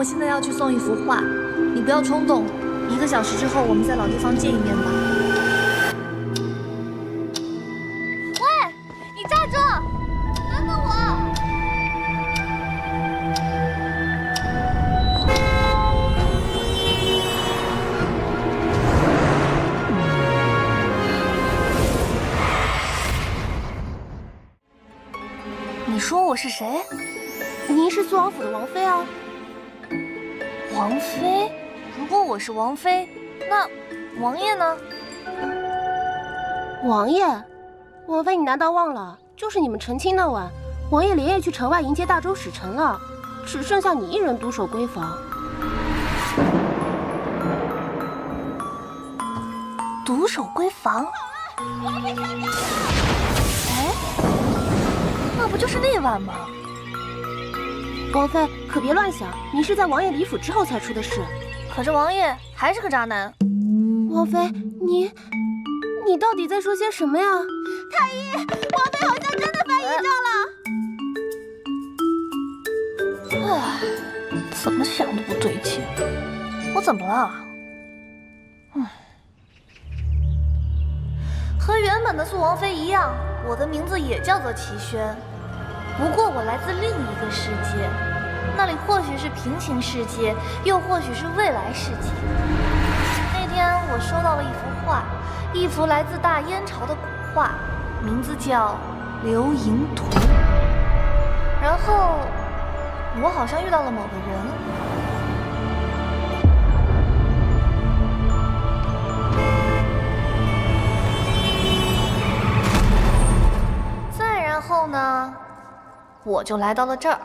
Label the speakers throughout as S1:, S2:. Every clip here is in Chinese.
S1: 我现在要去送一幅画，你不要冲动，1个小时之后我们在老地方见一面吧。
S2: 喂，你站住！等等我！
S1: 你说我是谁？
S2: 您是苏王府的王妃啊。
S1: 王妃？如果我是王妃，那王爷呢？
S2: 王爷，王妃，你难道忘了，就是你们成亲那晚，王爷连夜去城外迎接大周使臣了，只剩下你一人独守闺房。
S1: 独守闺房？
S2: 王妃强调！
S1: 哎，那不就是那晚吗？
S2: 王妃可别乱想，您是在王爷离府之后才出的事。
S1: 可这王爷还是个渣男。
S2: 王妃，你到底在说些什么呀？太医，王妃好像真的犯异状了。
S1: 唉，怎么想都不对劲。我怎么了？和原本的苏王妃一样，我的名字也叫做齐轩。不过我来自另一个世界，那里或许是平行世界，又或许是未来世界。那天我收到了一幅画，一幅来自大燕朝的古画，名字叫《流萤图》。然后我好像遇到了某个人。然后呢，我就来到了这儿。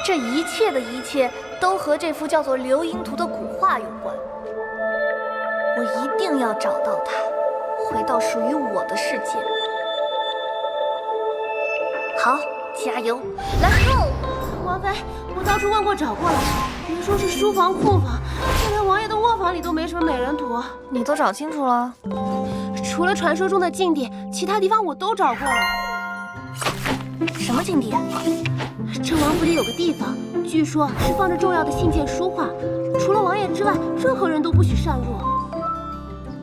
S1: 这一切的一切都和这幅叫做《流萤图》的古画有关。我一定要找到它，回到属于我的世界。好，加油 ，Let's go！
S2: 王妃，我到处问过找过了，别说是书房、库房，就连王爷的卧房里都没什么美人图。
S1: 你都找清楚了？
S2: 除了传说中的禁地，其他地方我都找过了。
S1: 什么禁地？
S2: 这王府里有个地方，据说是放着重要的信件、书画，除了王爷之外，任何人都不许擅入。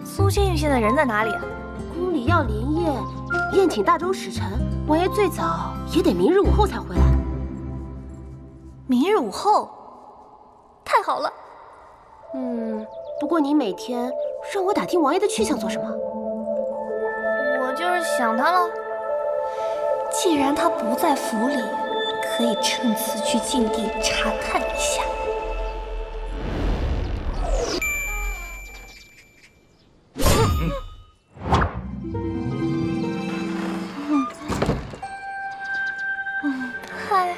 S1: 苏仙玉现在人在哪里？
S2: 宫里要连夜宴请大周使臣，王爷最早也得明日午后才回来。
S1: 明日午后？太好了。
S2: 不过你每天让我打听王爷的去向做什么？
S1: 我就是想他了。既然他不在府里，可以趁此去禁地查探一下。嗨，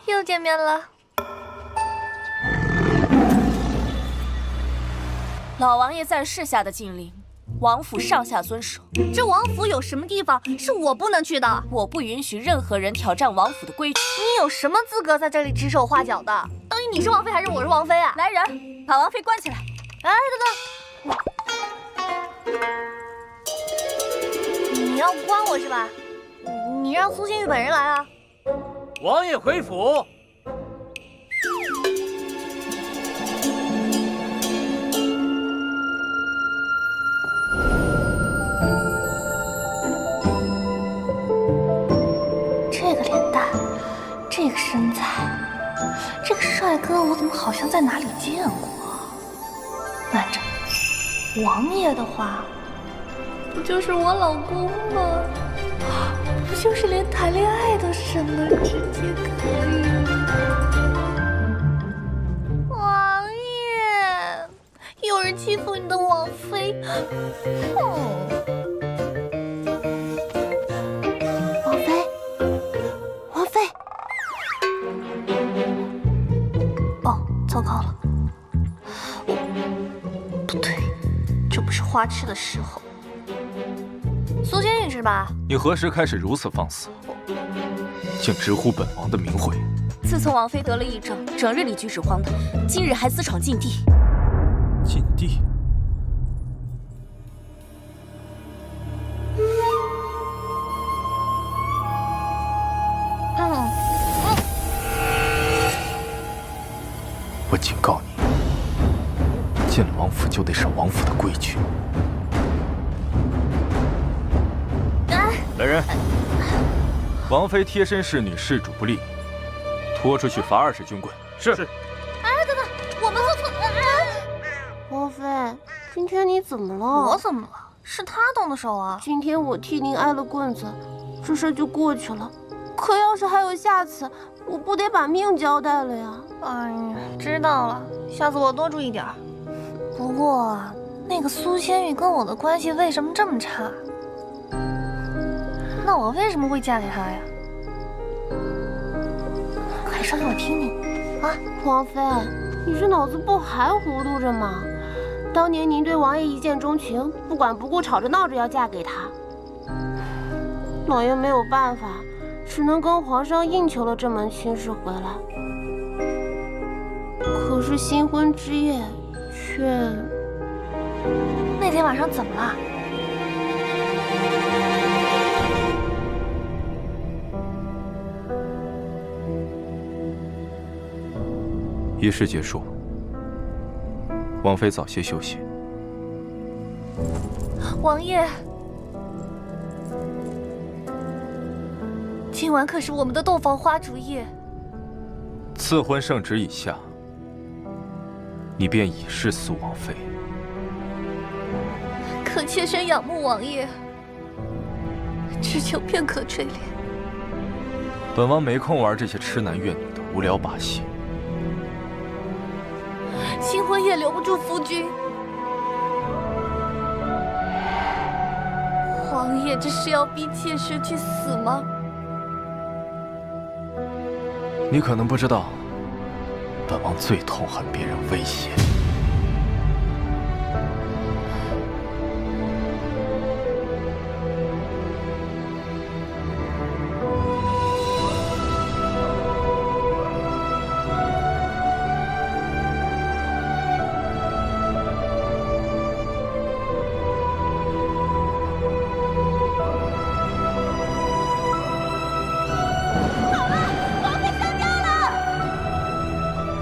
S1: 又见面了。
S3: 老王爷在世下的禁令，王府上下遵守。
S1: 这王府有什么地方是我不能去的？
S3: 我不允许任何人挑战王府的规矩。
S1: 你有什么资格在这里指手画脚的？到底你是王妃还是我是王妃啊？
S3: 来人，把王妃关起来！
S1: 哎，等等，你要关我是吧？你让苏仙玉本人来啊！
S4: 王爷回府。
S1: 这个脸蛋，这个身材，这个帅哥，我怎么好像在哪里见过？慢着，王爷的话，不就是我老公吗？不就是连谈恋爱都省得直接可以吗？王爷，有人欺负你的王妃，
S2: 王妃，
S1: 哦，糟糕了，不对，这不是花痴的时候。苏仙玉是吧？
S5: 你何时开始如此放肆，竟直呼本王的名讳？
S3: 自从王妃得了癔症，整日里举止荒唐，今日还私闯禁地。
S5: 禁地？我警告你，进了王府就得守王府的规矩。来人，王妃贴身侍女事主不利，拖出去罚20军棍。
S4: 是。
S1: 我们做错了。
S2: 王妃，今天你怎么了？
S1: 我怎么了？是他动的手啊！
S2: 今天我替您挨了棍子，这事就过去了。可要是还有下次，我不得把命交代了呀！
S1: 哎呀，知道了，下次我多注意点儿。不过，那个苏千玉跟我的关系为什么这么差？那我为什么会嫁给他呀？快说给我听听啊！
S2: 王妃，你是脑子不还糊涂着吗？当年您对王爷一见钟情，不管不顾吵着闹着要嫁给他，老爷没有办法，只能跟皇上硬求了这门亲事回来。可是新婚之夜却……
S1: 那天晚上怎么了？
S5: 仪式结束，王妃早些休息。
S1: 王爷，今晚可是我们的洞房花烛夜。
S5: 赐婚圣旨已下，你便已是苏王妃。
S1: 可妾身仰慕王爷，只求片刻垂怜。
S5: 本王没空玩这些痴男怨女的无聊把戏。
S1: 新婚夜留不住夫君，王爷这是要逼妾身去死吗？
S5: 你可能不知道，本王最痛恨别人威胁。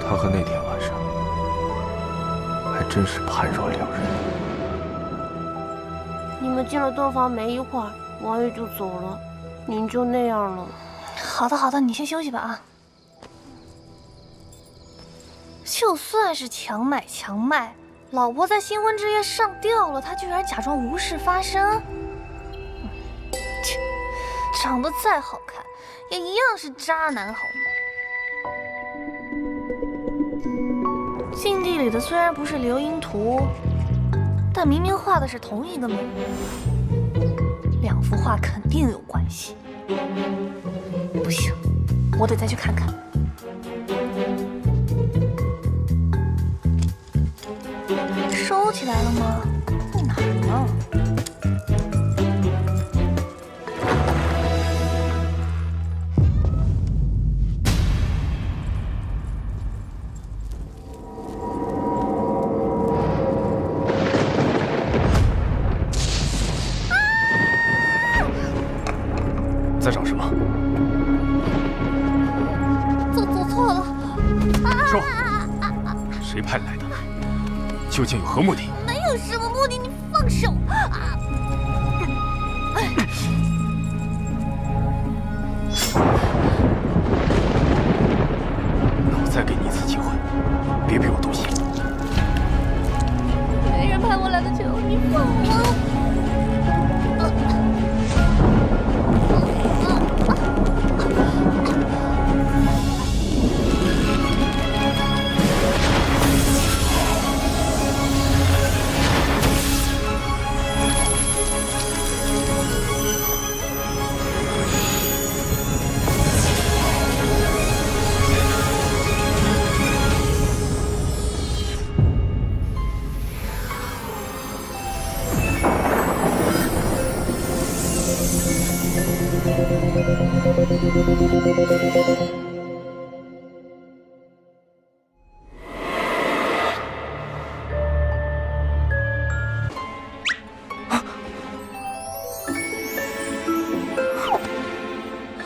S5: 他和那天晚上还真是判若两人。
S2: 你们进了洞房没一会儿，王爷就走了，您就那样了。
S1: 好的好的，你先休息吧啊。就算是强买，老婆在新婚之夜上吊了，他居然假装无事发生。切，长得再好看，也一样是渣男好吗？禁地里的虽然不是流萤图，但明明画的是同一个美人，两幅画肯定有关系。不行，我得再去看看。收起来了吗？在哪儿呢？
S5: 在找什么？
S1: 走错了。
S5: 说，谁派来的？究竟有何目的？
S1: 没有什么目的，你放手啊！
S5: 那我再给你一次机会，别逼我动心。
S1: 没人派我来的求你放我！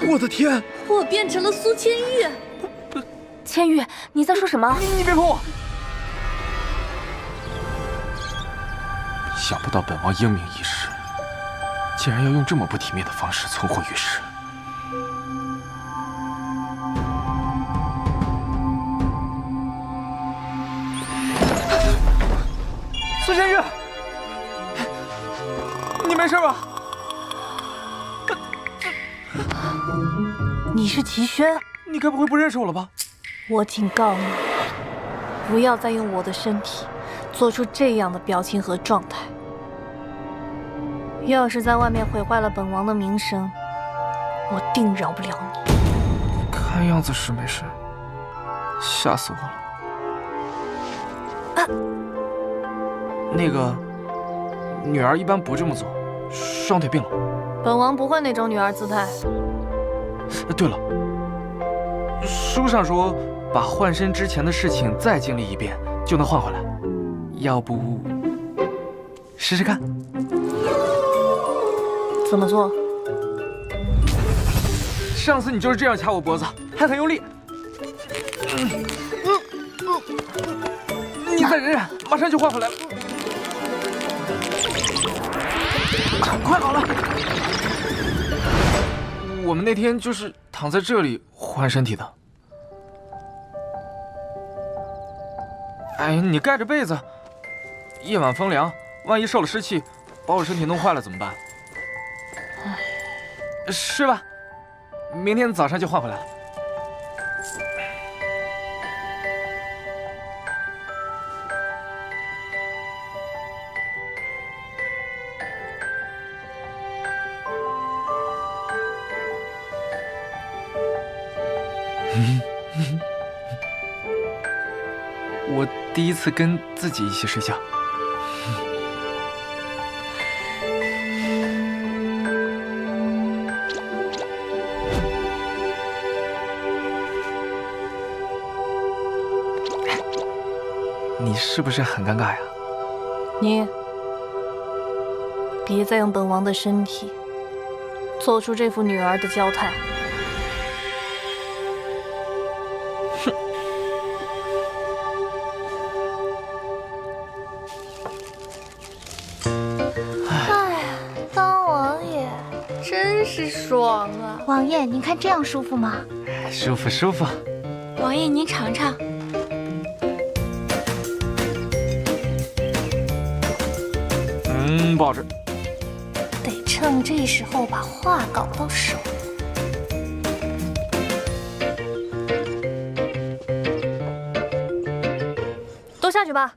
S5: 我的天！
S1: 我变成了苏千玉，
S3: 千玉，你在说什么？
S5: 你别碰我！想不到本王英明一世，竟然要用这么不体面的方式存活于世。苏千玉，你没事吧？
S1: 你是齐轩，
S5: 你该不会不认识我了吧？
S1: 我警告你，不要再用我的身体做出这样的表情和状态。要是在外面毁坏了本王的名声，我定饶不了你。
S5: 看样子是没事，吓死我了。那个女儿一般不这么做，双腿并拢。
S1: 本王不会那种女儿姿态。
S5: 对了，书上说把换身之前的事情再经历一遍就能换回来，要不试试看？
S1: 怎么做？
S5: 上次你就是这样掐我脖子，还很用力。你再忍忍，马上就换回来了。快好了！我们那天就是躺在这里换身体的。哎呀，你盖着被子，夜晚风凉，万一受了湿气，把我身体弄坏了怎么办？是吧？明天早上就换回来了。我第一次跟自己一起睡觉。你是不是很尴尬呀？
S1: 你别再用本王的身体做出这副女儿的娇态。当王爷真是爽啊！
S2: 王爷，您看这样舒服吗？
S5: 舒服舒服。
S3: 王爷您尝尝。
S5: 不好吃。
S1: 得趁这时候把话搞到手。都下去吧。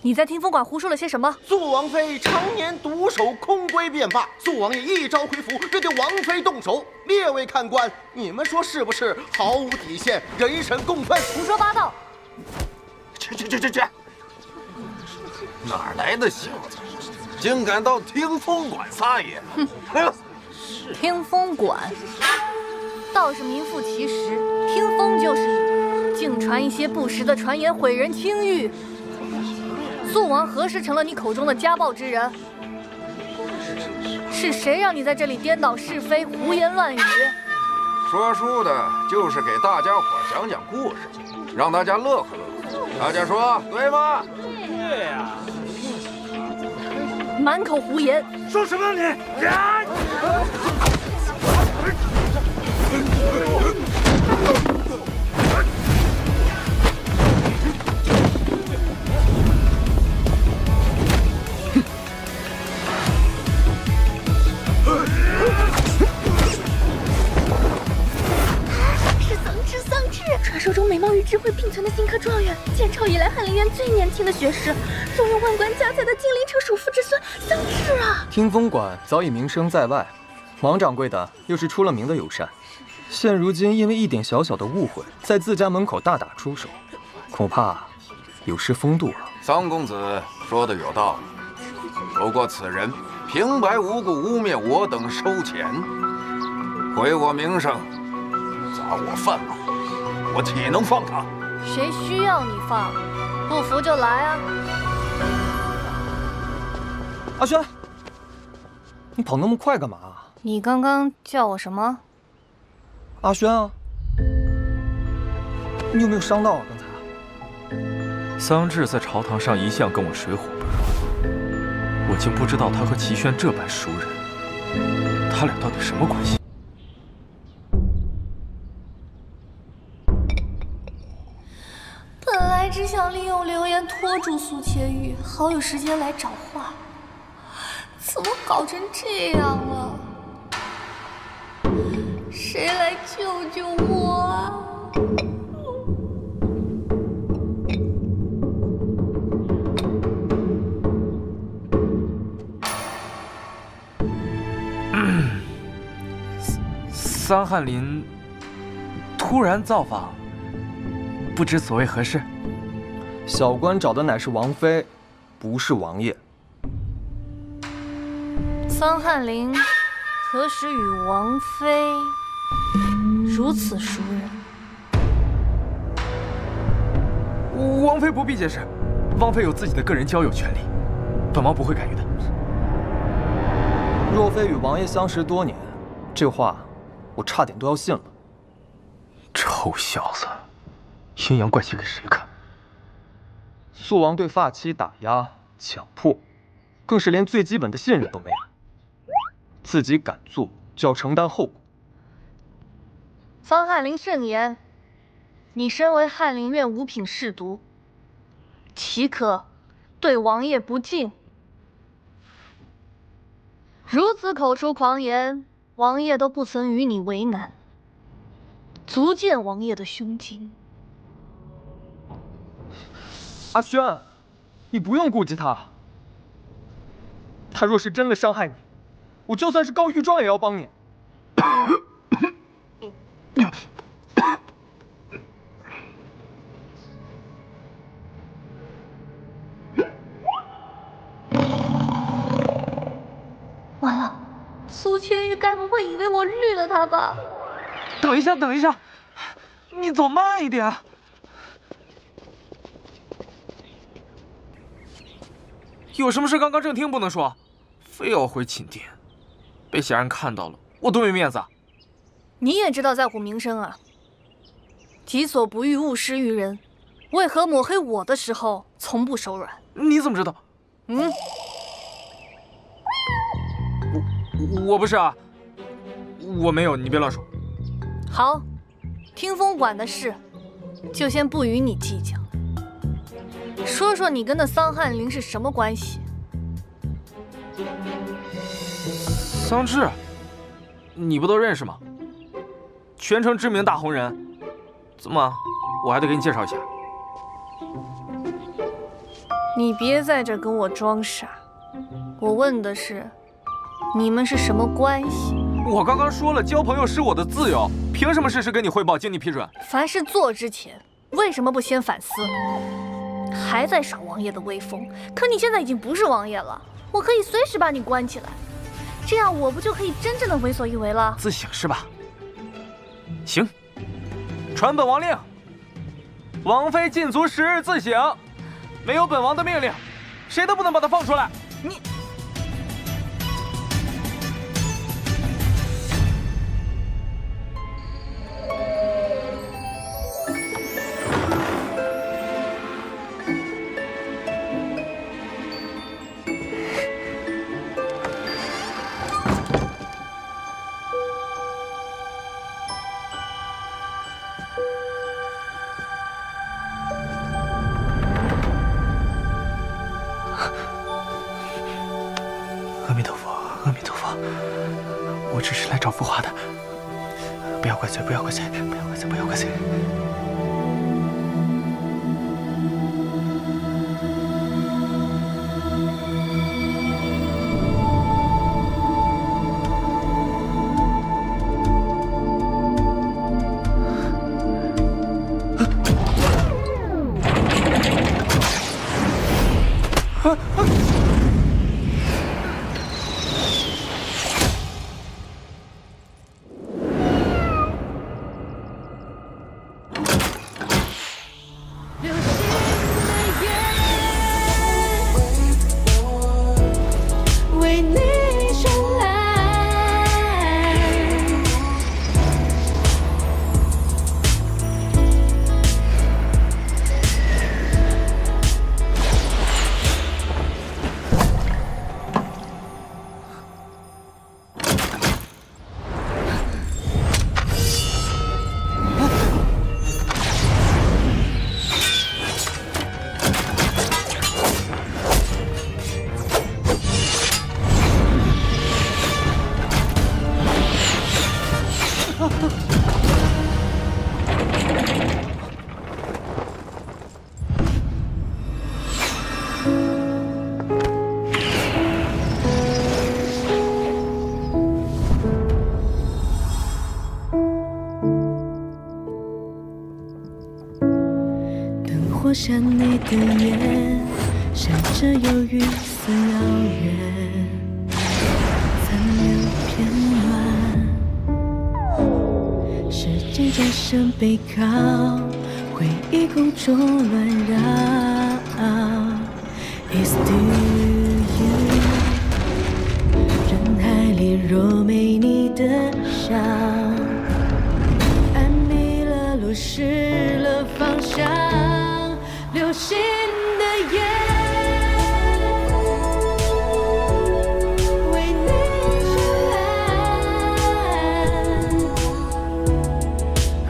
S1: 你在听风馆胡说了些什么？
S6: 肃王妃常年独守空闺便罢，肃王爷一朝回府，便对王妃动手。列位看官，你们说是不是毫无底线，人神共愤？
S1: 胡说八道！
S6: 去！哪来的小子，竟敢到听风馆撒野？哼！
S1: 听风馆倒是名副其实，听风就是雨，竟传一些不实的传言，毁人清誉。肃王何时成了你口中的家暴之人？是谁让你在这里颠倒是非、胡言乱语？
S7: 说书的就是给大家伙讲讲故事，让大家乐呵乐呵。大家说对吗？
S4: 对呀。
S1: 满口胡言！
S4: 说什么你？
S2: 传说中美貌与智慧并存的新科状元，建朝以来翰林院最年轻的学士，坐拥万贯家财的金陵城属父之孙桑稚啊！
S8: 听风馆早已名声在外，王掌柜的又是出了名的友善，现如今因为一点小小的误会，在自家门口大打出手，恐怕有失风度啊。
S7: 桑公子说的有道理，不过此人平白无故污蔑我等收钱，毁我名声，砸我饭碗，我岂能放他？
S1: 谁需要你放？不服就来啊！
S8: 阿轩，你跑那么快干嘛？
S1: 你刚刚叫我什么？
S8: 阿轩啊，你有没有伤到啊？刚才？
S5: 桑稚在朝堂上一向跟我水火不容，我竟不知道他和齐轩这般熟人，他俩到底什么关系？
S1: 本来只想利用流言拖住苏千玉，好有时间来找话，怎么搞成这样了？谁来救救我啊！
S5: 桑翰林突然造访，不知所谓何事？
S8: 小官找的乃是王妃，不是王爷。
S1: 桑翰林何时与王妃如此熟人？
S5: 王妃不必解释，王妃有自己的个人交友权利，本王不会干预的。
S8: 若非与王爷相识多年，这话我差点都要信了。
S5: 臭小子，阴阳怪气给谁看？
S8: 肃王对发妻打压、强迫，更是连最基本的信任都没有，自己敢做就要承担后果。
S1: 桑翰林慎言，你身为翰林院五品侍读，岂可对王爷不敬？如此口出狂言，王爷都不曾与你为难，足见王爷的胸襟。
S8: 阿轩，你不用顾及他。他若是真的伤害你，我就算是告御状也要帮你。
S1: 完了，苏千玉该不会以为我绿了他吧？
S5: 等一下，等一下，你走慢一点。有什么事刚刚正厅不能说，非要回寝殿，被侠人看到了，我多没面子啊！
S1: 你也知道在乎名声啊。己所不欲，勿施于人。为何抹黑我的时候从不手软？
S5: 你怎么知道？我不是啊，我没有，你别乱说。
S1: 好，听风馆的事就先不与你计较。说说你跟那桑翰林是什么关系？
S5: 桑稚，你不都认识吗？全城知名大红人，怎么我还得给你介绍一下？
S1: 你别在这跟我装傻，我问的是，你们是什么关系？
S5: 我刚刚说了，交朋友是我的自由，凭什么事事跟你汇报，经你批准？
S1: 凡事做之前，为什么不先反思？还在耍王爷的威风，可你现在已经不是王爷了，我可以随时把你关起来，这样我不就可以真正的为所欲为了？
S5: 自省是吧？行，传本王令，王妃禁足10日自省，没有本王的命令，谁都不能把她放出来。你。阿弥陀佛，阿弥陀佛，我只是来找福华的，不要怪罪，不要怪罪，不要怪罪，不要怪罪。
S9: 灯火下你的眼，闪着忧郁似遥远，残留片段。时间转身背靠，回忆空中乱绕。It's still you， 人海里若没你的笑，爱迷了路，失了方向，流星的夜，为你绚烂，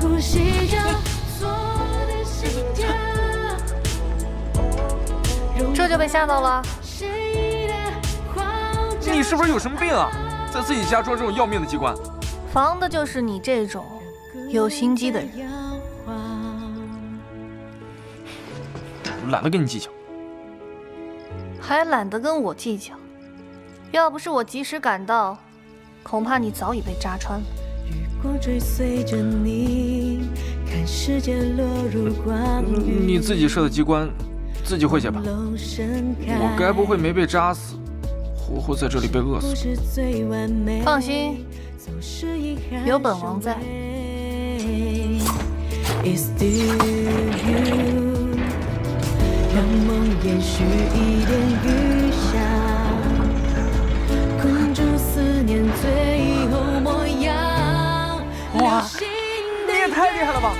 S9: 呼吸着错的心跳。
S1: 这就被吓到了？
S5: 你是不是有什么病啊？在自己家装这种要命的机关？
S1: 防的就是你这种有心机的人。
S5: 懒得跟你计较，
S1: 还懒得跟我计较。要不是我及时赶到，恐怕你早已被扎穿了。
S9: 余光追随着你，看世界落入光晕。
S5: 你自己设的机关，自己会解吧？我该不会没被扎死，活活在这里被饿死？
S1: 放心，有本王在。
S9: 让梦延续一点余香，困住思念最后模样。
S5: 哇，你也太厉害了吧！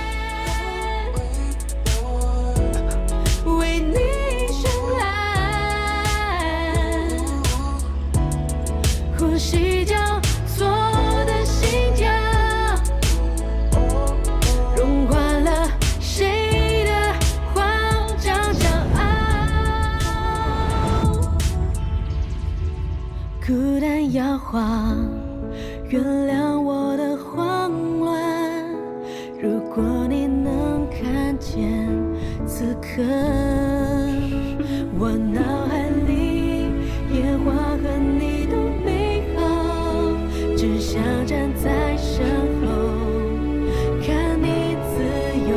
S9: 为你绚烂，呼吸交错的心跳，融化了谁的慌张骄傲，孤单摇晃，原谅我的慌乱。如果你能看见此刻我脑海里烟花和你的美好，只想站在身后，看你自由，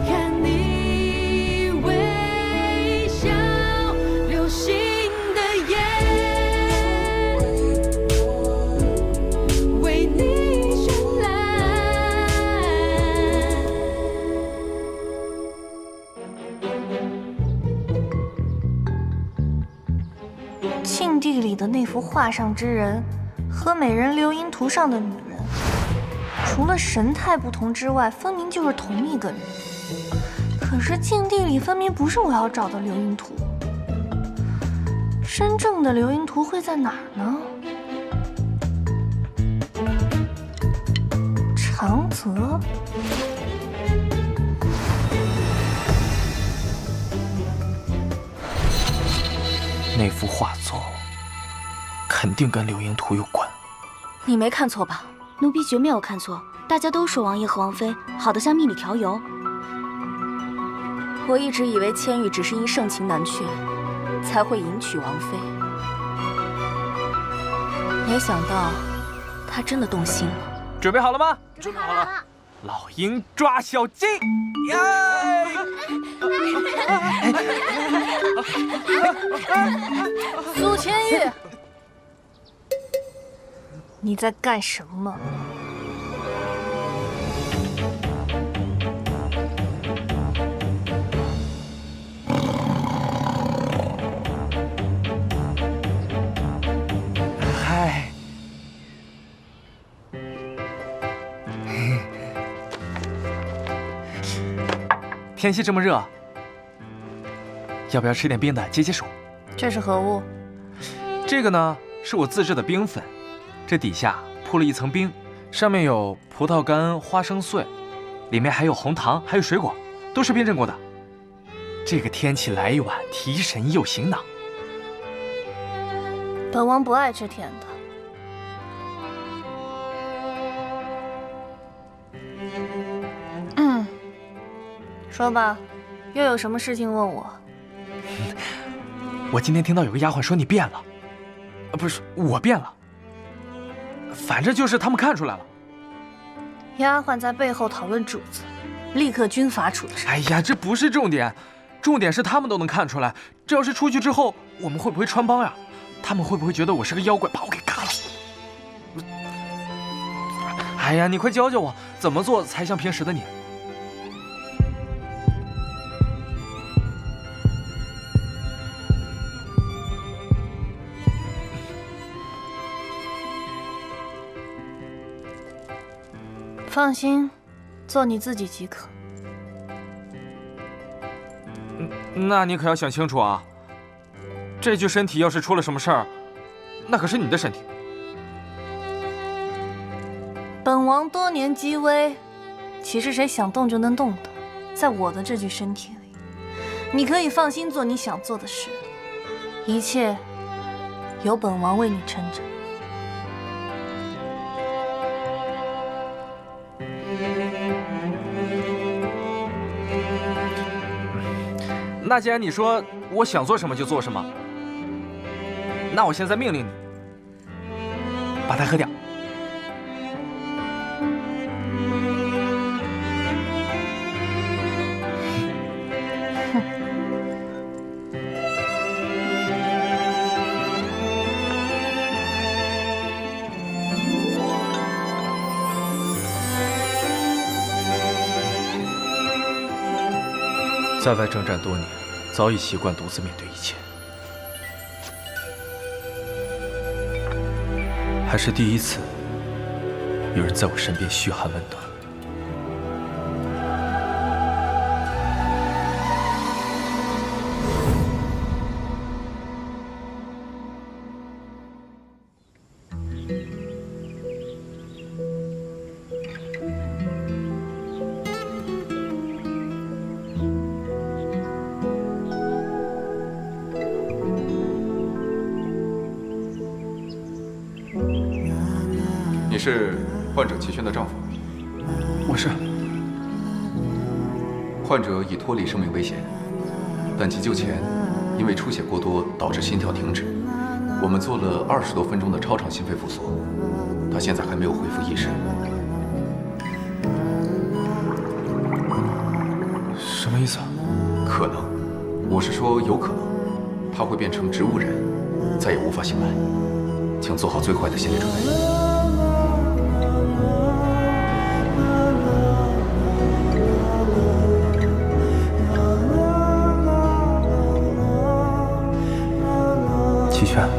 S9: 看你微笑。流星的夜，为你绚烂。
S1: 庆地里的那幅画上之人和美人流萤图上的女人，除了神态不同之外，分明就是同一个人。可是庆地里分明不是我要找的流萤图，真正的流萤图会在哪儿呢？长泽。
S5: 那幅画作肯定跟流萤图有关。
S3: 你没看错吧？
S10: 奴婢绝没有看错，大家都说王爷和王妃好得像蜜里调油。
S3: 我一直以为千羽只是因盛情难却，才会迎娶王妃，没想到他真的动心了。
S5: 准备好了吗？
S3: 准备好了。
S5: 老鹰抓小鸡，耶！
S1: 苏千玉，你在干什么？
S5: 嗨，天气这么热，要不要吃点冰的解解暑？
S1: 这是何物？
S5: 这个呢，是我自制的冰粉，这底下铺了一层冰，上面有葡萄干、花生碎，里面还有红糖，还有水果，都是冰镇过的。这个天气来一碗，提神又醒脑。
S1: 本王不爱吃甜的。说吧，又有什么事情问我？
S5: 我今天听到有个丫鬟说你变了，不是我变了，反正就是他们看出来了。
S1: 丫鬟在背后讨论主子，立刻军法处置。
S5: 哎呀，这不是重点，重点是他们都能看出来。这要是出去之后，我们会不会穿帮呀？他们会不会觉得我是个妖怪，把我给嘎了？哎呀，你快教教我，怎么做才像平时的你？
S1: 放心，做你自己即可。
S5: 那你可要想清楚啊！这具身体要是出了什么事儿，那可是你的身体。
S1: 本王多年积威，岂是谁想动就能动的？在我的这具身体里，你可以放心做你想做的事，一切由本王为你撑着。
S5: 那既然你说我想做什么就做什么，那我现在命令你，把它喝掉。在外征战多年，早已习惯独自面对一切，还是第一次有人在我身边嘘寒问暖。
S7: 你是患者齐轩的丈夫？
S5: 我是。
S7: 患者已脱离生命危险，但急救前因为出血过多导致心跳停止，我们做了20多分钟的超长心肺复苏，他现在还没有恢复意识。
S5: 什么意思啊？
S7: 可能，我是说有可能，他会变成植物人，再也无法醒来，请做好最坏的心理准备。
S5: 齐轩，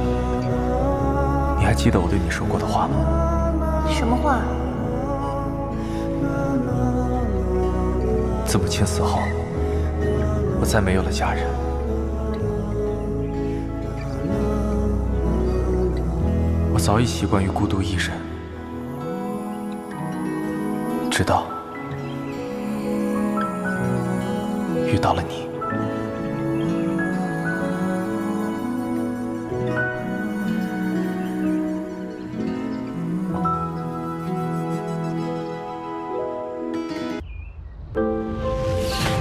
S5: 你还记得我对你说过的话吗？
S1: 什么话？
S5: 自母亲死后，我再没有了家人。我早已习惯于孤独一人，直到遇到了你。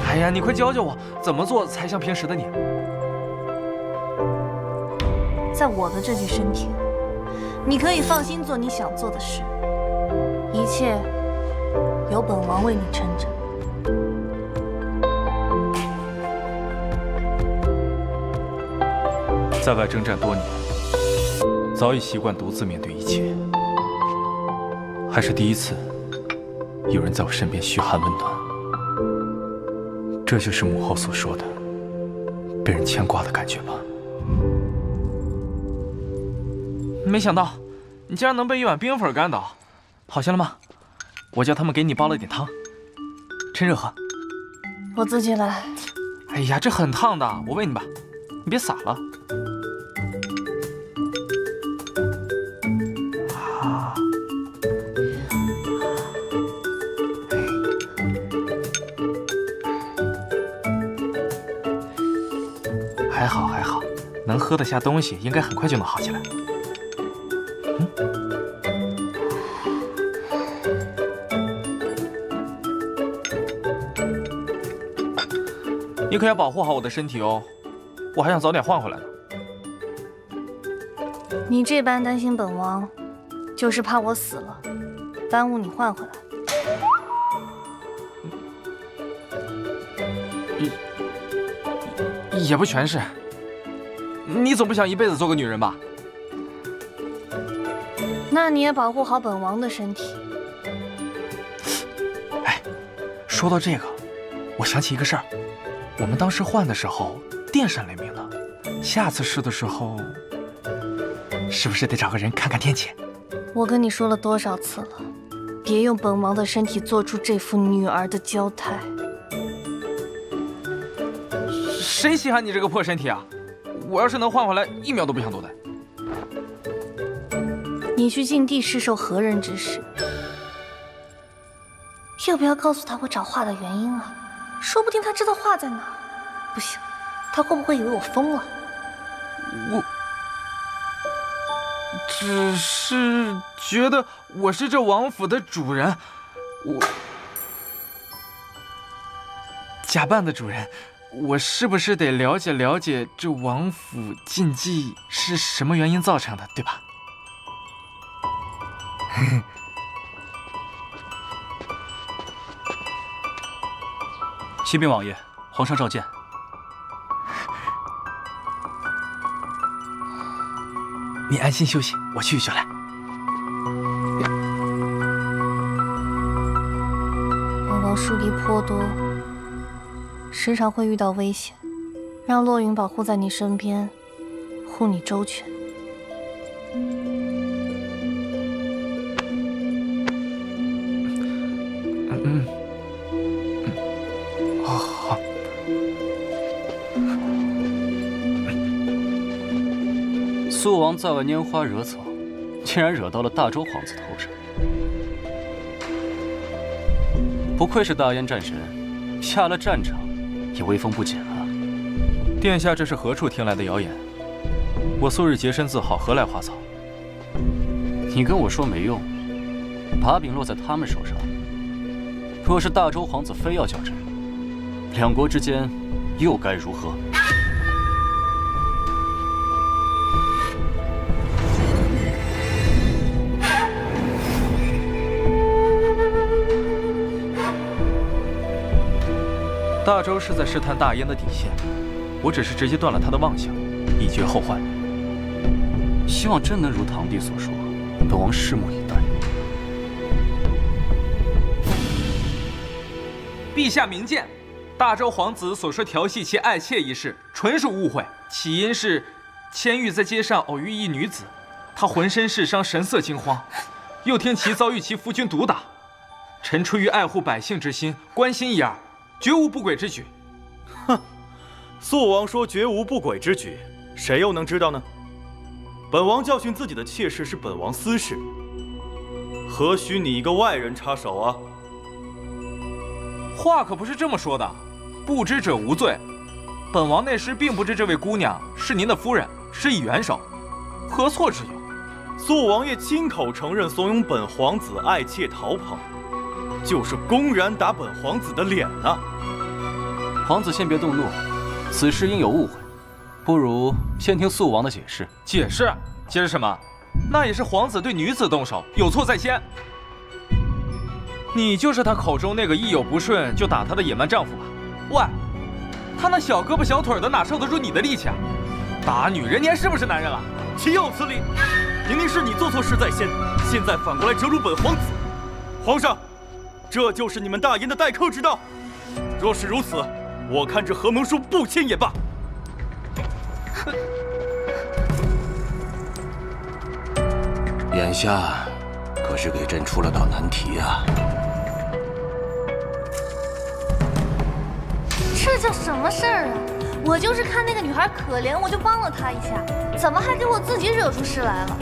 S5: 哎呀，你快教教我，怎么做才像平时的你？
S1: 在我的这具身体里，你可以放心做你想做的事，一切由本王为你撑着。
S5: 在外征战多年，早已习惯独自面对一切，还是第一次有人在我身边嘘寒问暖。这就是母后所说的被人牵挂的感觉吧。没想到你竟然能被一碗冰粉干倒，好些了吗？我叫他们给你煲了点汤，趁热喝。
S1: 我自己来。
S5: 哎呀，这很烫的，我喂你吧，你别洒了。还好还好，能喝得下东西，应该很快就能好起来。你可要保护好我的身体哦，我还想早点换回来呢。
S1: 你这般担心本王，就是怕我死了，耽误你换回来。
S5: 也不全是，你总不想一辈子做个女人吧？
S1: 那你也保护好本王的身体。
S5: 哎，说到这个，我想起一个事儿，我们当时换的时候电闪雷鸣的，下次试的时候，是不是得找个人看看天气？
S1: 我跟你说了多少次了，别用本王的身体做出这副女儿的娇态。
S5: 谁稀罕你这个破身体啊！我要是能换回来，1秒都不想多待。
S1: 你去禁地是受何人指使？要不要告诉他我找画的原因啊？说不定他知道画在哪。不行，他会不会以为我疯了？
S5: 我只是觉得我是这王府的主人，我假扮的主人。我是不是得了解了解这王府禁忌是什么原因造成的，对吧？
S4: 启禀王爷，皇上召见。
S5: 你安心休息，我去就来。
S1: 本王疏离颇多，时常会遇到危险，让洛云保护在你身边，护你周全。
S5: 好。
S4: 苏王在外拈花惹草，竟然惹到了大周皇子头上。不愧是大燕战神，下了战场也威风不减啊！
S5: 殿下这是何处听来的谣言？我素日洁身自好，何来花草？
S4: 你跟我说没用，把柄落在他们手上。若是大周皇子非要较真，两国之间又该如何？
S5: 大周是在试探大燕的底线，我只是直接断了他的妄想，以绝后患。
S4: 希望真能如堂弟所说，本王拭目以待。
S5: 陛下明鉴，大周皇子所说调戏其爱妾一事，纯属误会。起因是千玉在街上偶遇一女子，他浑身是伤，神色惊慌，又听其遭遇其夫君毒打。臣出于爱护百姓之心，关心一二，绝无不轨之举。
S11: 哼，肃王说绝无不轨之举，谁又能知道呢？本王教训自己的妾室是本王私事，何须你一个外人插手啊？
S5: 话可不是这么说的，不知者无罪。本王那时并不知这位姑娘是您的夫人，施以援手，何错之有？
S11: 肃王爷亲口承认怂恿本皇子爱妾逃跑，就是公然打本皇子的脸啊！
S4: 皇子先别动怒，此事应有误会，不如先听肃王的解释。
S5: 解释？解释什么？那也是皇子对女子动手，有错在先。你就是他口中那个一有不顺就打他的野蛮丈夫吧？喂，他那小胳膊小腿的哪受得住你的力气啊？打女人，你还是不是男人了？
S11: 岂有此理！明明是你做错事在先，现在反过来折辱本皇子。皇上，这就是你们大燕的待客之道。若是如此，我看这合盟书不签也罢。
S12: 眼下可是给朕出了道难题呀！
S1: 这叫什么事儿啊？我就是看那个女孩可怜，我就帮了她一下，怎么还给我自己惹出事来了？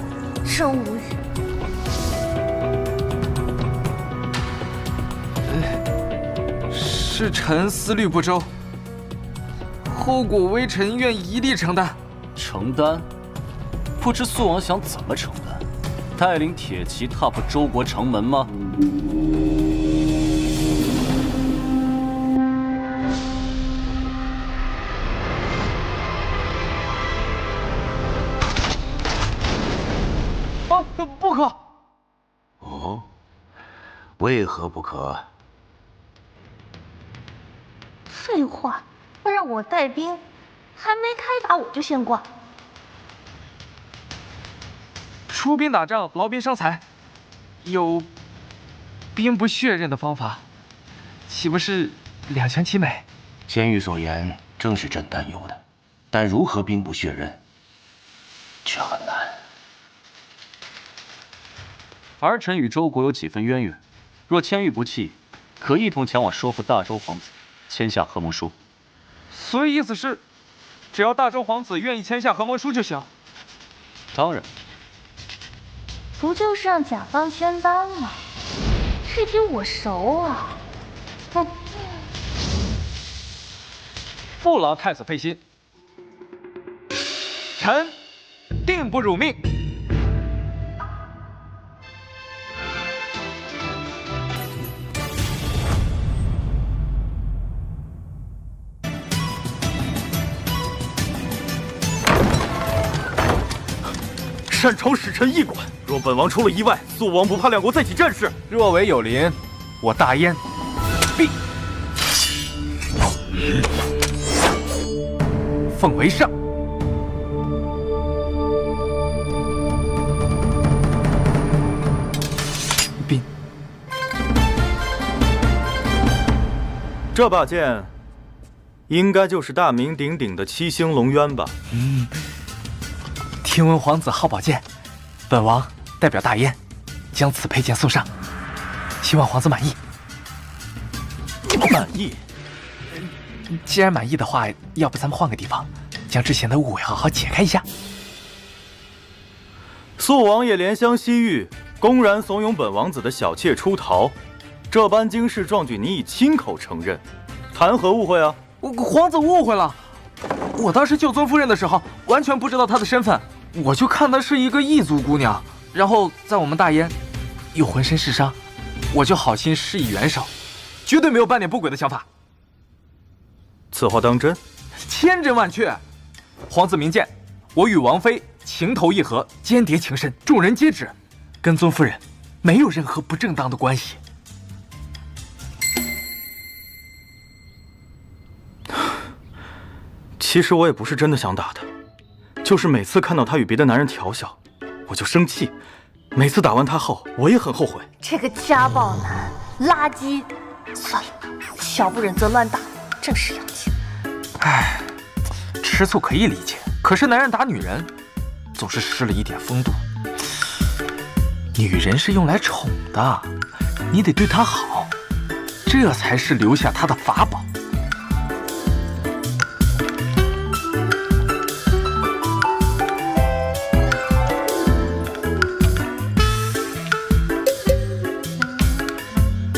S1: 真无语。
S5: 是臣思虑不周，后果微臣愿一力承担。
S4: 承担？不知肃王想怎么承担？带领铁骑踏破周国城门吗？
S12: 为何不可？
S1: 废话，让我带兵，还没开打我就先挂。
S5: 出兵打仗，劳兵伤财，有兵不血刃的方法，岂不是两全其美？
S12: 监狱所言正是朕担忧的，但如何兵不血刃，却很难。
S4: 儿臣与周国有几分渊源，若千玉不弃，可一同前往说服大周皇子签下和盟书。
S5: 所以意思是，只要大周皇子愿意签下和盟书就行。
S4: 当然。
S1: 不就是让甲方签单吗？这题我熟啊。哼。
S5: 父老太子佩心，臣定不辱命。
S11: 擅闯使臣驿馆，若本王出了意外，肃王不怕两国再起战事。
S5: 若为有临，我大燕必奉为上。禀，
S11: 这把剑，应该就是大名鼎鼎的七星龙渊吧？
S5: 听闻皇子好宝剑，本王代表大燕，将此佩剑送上，希望皇子满意。
S11: 满意？
S5: 既然满意的话，要不咱们换个地方，将之前的误会好好解开一下。
S11: 肃王爷怜香惜玉，公然怂恿本王子的小妾出逃，这般惊世壮举，你已亲口承认，谈何误会啊？
S5: 皇子误会了，我当时救尊夫人的时候，完全不知道她的身份。我就看她是一个异族姑娘，然后在我们大燕又浑身是伤，我就好心施以援手，绝对没有半点不轨的想法。
S11: 此话当真？
S5: 千真万确。皇子明鉴，我与王妃情投意合，间谍情深，众人皆知，跟尊夫人没有任何不正当的关系。
S11: 其实我也不是真的想打他。就是每次看到他与别的男人调笑，我就生气。每次打完他后，我也很后悔。
S1: 这个家暴男，垃圾。算了，小不忍则乱打，正是洋气。
S5: 唉，吃醋可以理解，可是男人打女人，总是失了一点风度。女人是用来宠的，你得对她好，这才是留下她的法宝。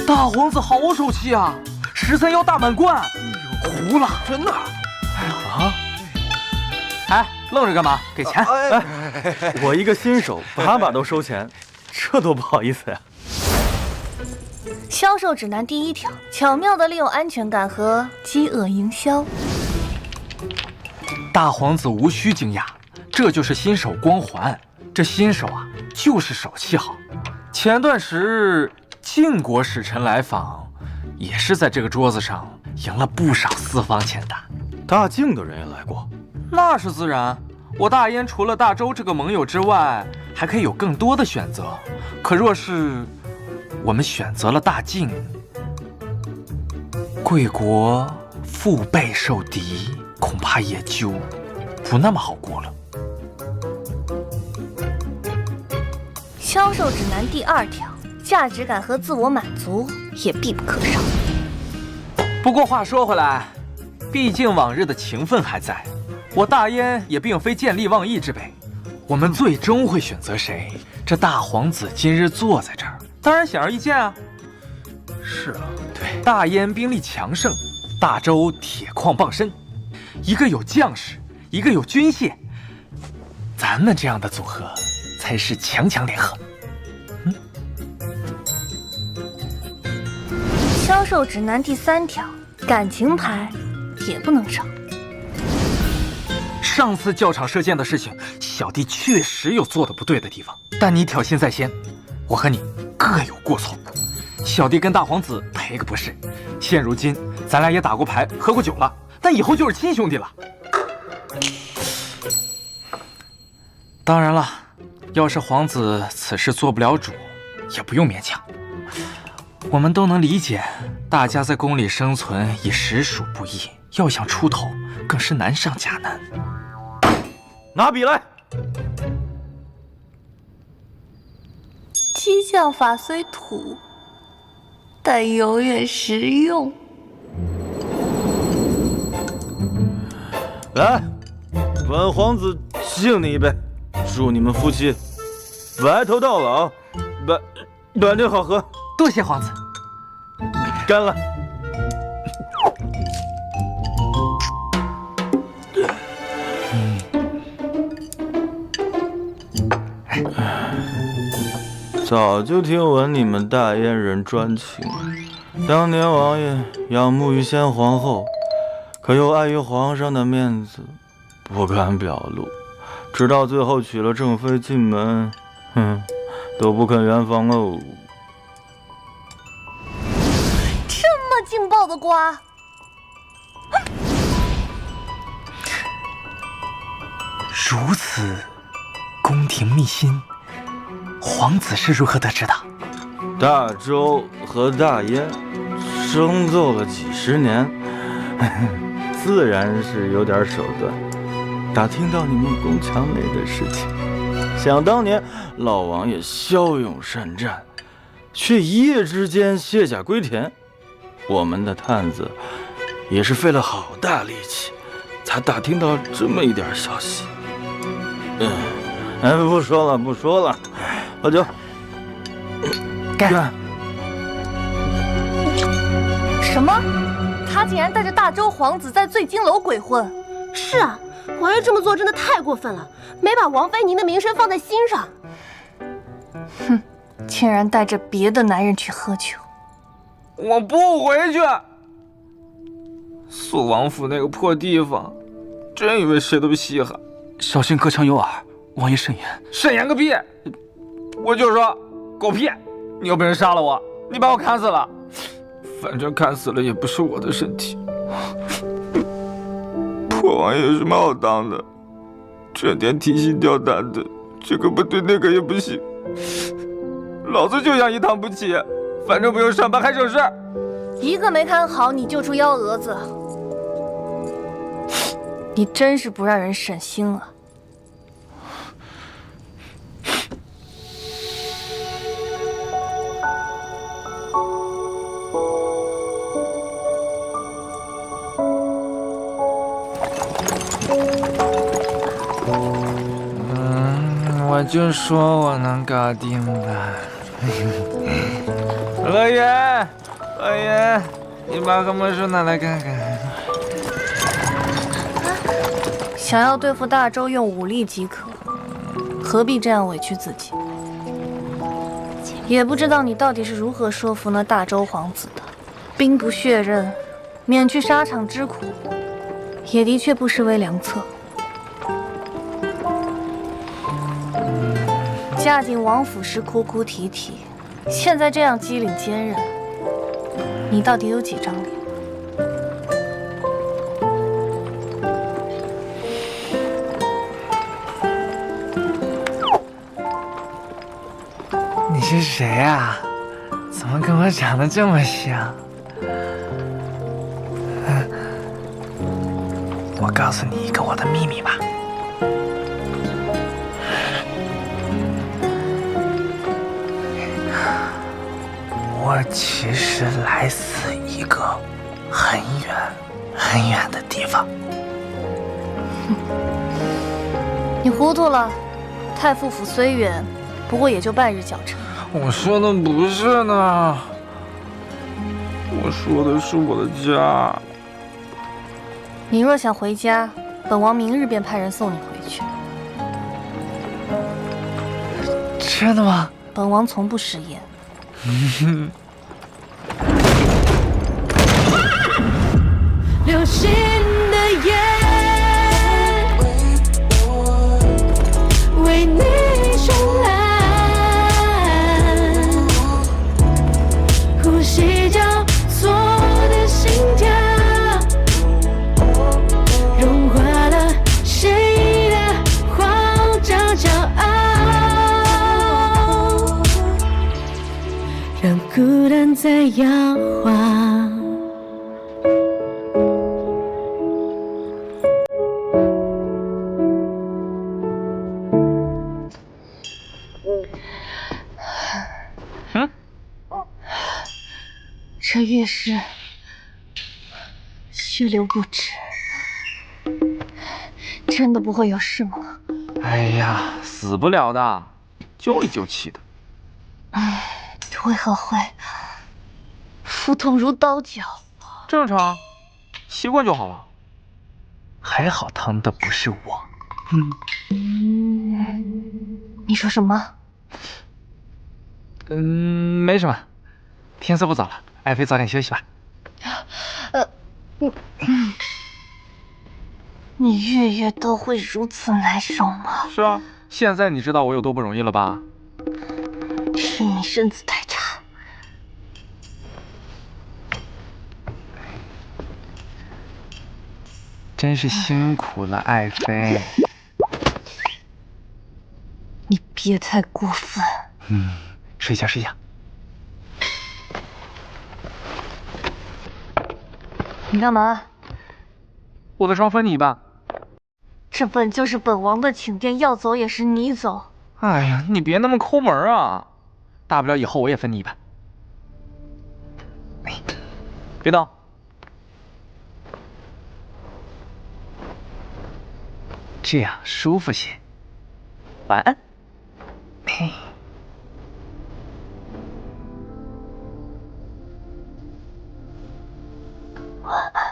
S5: 大皇子好手气啊！13腰大满贯，糊了，
S6: 真的？
S5: 哎，愣着干嘛？给钱！
S11: 我一个新手，把都收钱，这多不好意思呀！
S1: 销售指南第1条：巧妙地利用安全感和饥饿营销。
S5: 大皇子无需惊讶，这就是新手光环。这新手啊，就是手气好。前段时日。晋国使臣来访，也是在这个桌子上赢了不少私房钱的。
S11: 大晋的人也来过，
S5: 那是自然。我大燕除了大周这个盟友之外，还可以有更多的选择。可若是我们选择了大晋，贵国腹背受敌，恐怕也就不那么好过了。
S1: 销售指南第2条。价值感和自我满足也必不可少。
S5: 不过话说回来，毕竟往日的情分还在，我大燕也并非见利忘义之辈。我们最终会选择谁？这大皇子今日坐在这儿，当然显而易见啊。是啊，对，大燕兵力强盛，大周铁矿傍身，一个有将士，一个有军械，咱们这样的组合才是强强联合。
S1: 销售指南第3条：感情牌也不能少。
S5: 上次教场射箭的事情，小弟确实有做的不对的地方，但你挑衅在先，我和你各有过错。小弟跟大皇子赔个不是。现如今咱俩也打过牌，喝过酒了，但以后就是亲兄弟了。当然了，要是皇子此事做不了主，也不用勉强。我们都能理解，大家在宫里生存已实属不易，要想出头更是难上加难。
S11: 拿笔来。
S1: 激将法虽土，但永远实用。
S11: 来，本皇子敬你一杯，祝你们夫妻白头到老，百年好合。
S5: 多谢皇子。
S11: 干了。早就听闻你们大燕人专情，当年王爷仰慕于先皇后，可又碍于皇上的面子，不敢表露，直到最后娶了正妃进门，都不肯圆房哦。
S1: 这么劲爆的瓜，
S5: 如此宫廷秘辛，皇子是如何得知的？
S11: 大周和大燕争斗了几十年，自然是有点手段。打听到你们宫墙内的事情，想当年老王爷骁勇善战，却一夜之间卸甲归田。我们的探子也是费了好大力气，才打听到这么一点消息。不说了，喝酒。
S5: 干！
S1: 什么？他竟然带着大周皇子在醉金楼鬼混？
S2: 是啊，王爷这么做真的太过分了，没把王妃您的名声放在心上。
S1: 哼，竟然带着别的男人去喝酒。
S5: 我不回去。肃王府那个破地方，真以为谁都稀罕？
S4: 小心隔墙有耳，王爷慎言。
S5: 慎言个屁！我就说狗屁！你有本事杀了我，你把我砍死了，反正砍死了也不是我的身体。
S11: 破王爷有什么好当的？整天提心吊胆的，这个不对那个也不行。老子就想一趟不起，反正不用上班还省事。
S1: 一个没看好，你就出幺蛾子，你真是不让人省心啊！
S5: 我就说我能搞定吧。乐言，你把和魔书拿来看看。
S1: 想要对付大周，用武力即可，何必这样委屈自己？也不知道你到底是如何说服那大周皇子的。兵不血刃，免去沙场之苦，也的确不失为良策。嫁进王府时哭哭啼啼，现在这样机灵坚韧，你到底有几张脸？
S5: 你是谁啊？怎么跟我长得这么像？我告诉你一个我的秘密吧。我其实来自一个很远很远的地方。
S1: 你糊涂了，太傅府虽远，不过也就半日脚程。
S5: 我说的不是呢，我说的是我的家。
S1: 你若想回家，本王明日便派人送你回去。
S5: 真的吗？
S1: 本王从不食言。
S9: 流星的夜，为你绚烂。还在摇晃。
S1: 这浴室血流不止，真的不会有事吗？
S5: 哎呀，死不了的，揪里揪气的。
S1: 为何会腹痛如刀绞？
S5: 正常，习惯就好了。还好疼的不是我。
S1: 你说什么？
S5: 没什么。天色不早了，爱妃早点休息吧。
S1: 你月月都会如此难受吗？
S5: 是啊，现在你知道我有多不容易了吧？
S1: 是你身子太差。
S5: 真是辛苦了，爱妃。
S1: 你别太过分。
S5: 睡觉睡觉。
S1: 你干嘛？
S5: 我的床分你吧。
S1: 这本就是本王的寝殿，要走也是你走。
S5: 哎呀，你别那么抠门啊！大不了以后我也分你一半。别动。这样舒服些。晚安。
S1: 晚安。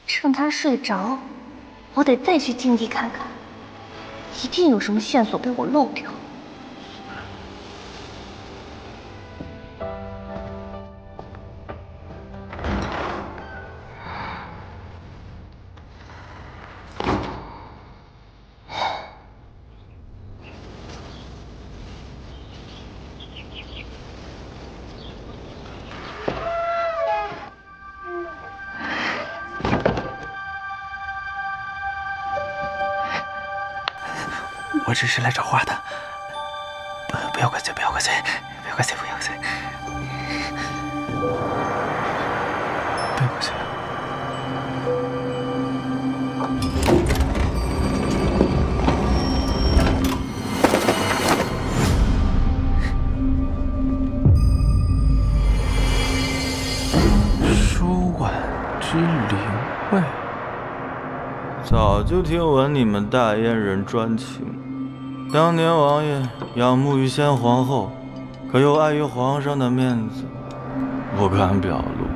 S1: 趁他睡着，我得再去禁地看看，一定有什么线索被我漏掉。
S5: 我只是来找花的，不要怪罪，不要怪罪，不要怪罪，不要怪罪，不要怪罪。舒婉之灵位，
S11: 早就听闻你们大燕人专情。当年王爷仰慕于先皇后，可又碍于皇上的面子，不敢表露。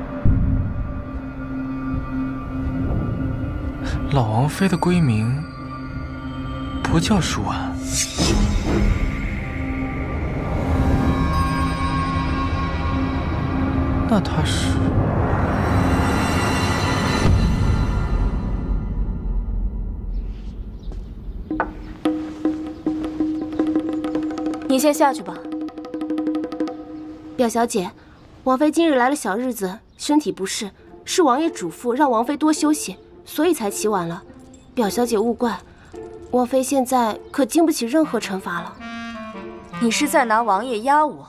S5: 老王妃的闺名不叫舒婉，那她是？
S3: 你先下去吧。
S2: 表小姐，王妃今日来了小日子，身体不适，是王爷嘱咐让王妃多休息，所以才起晚了。表小姐勿怪，王妃现在可经不起任何惩罚了。
S3: 你是在拿王爷压我？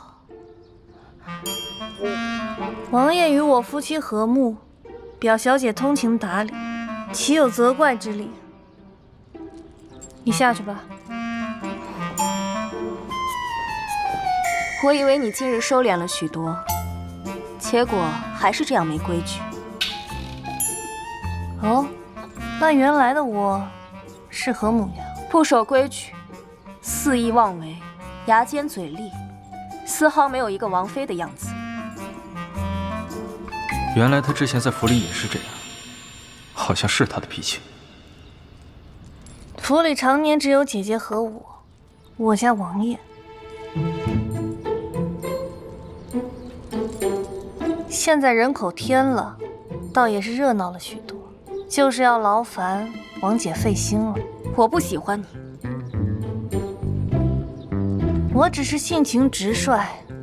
S1: 王爷与我夫妻和睦，表小姐通情达理，岂有责怪之理？你下去吧。
S3: 我以为你近日收敛了许多，结果还是这样没规矩。
S1: 哦，那原来的我是何模样？
S3: 不守规矩，肆意妄为，牙尖嘴利，丝毫没有一个王妃的样子。
S5: 原来他之前在府里也是这样，好像是他的脾气。
S1: 府里常年只有姐姐和我家王爷。现在人口添了，倒也是热闹了许多，就是要劳烦王姐费心了。
S3: 我不喜欢你，
S1: 我只是性情直率，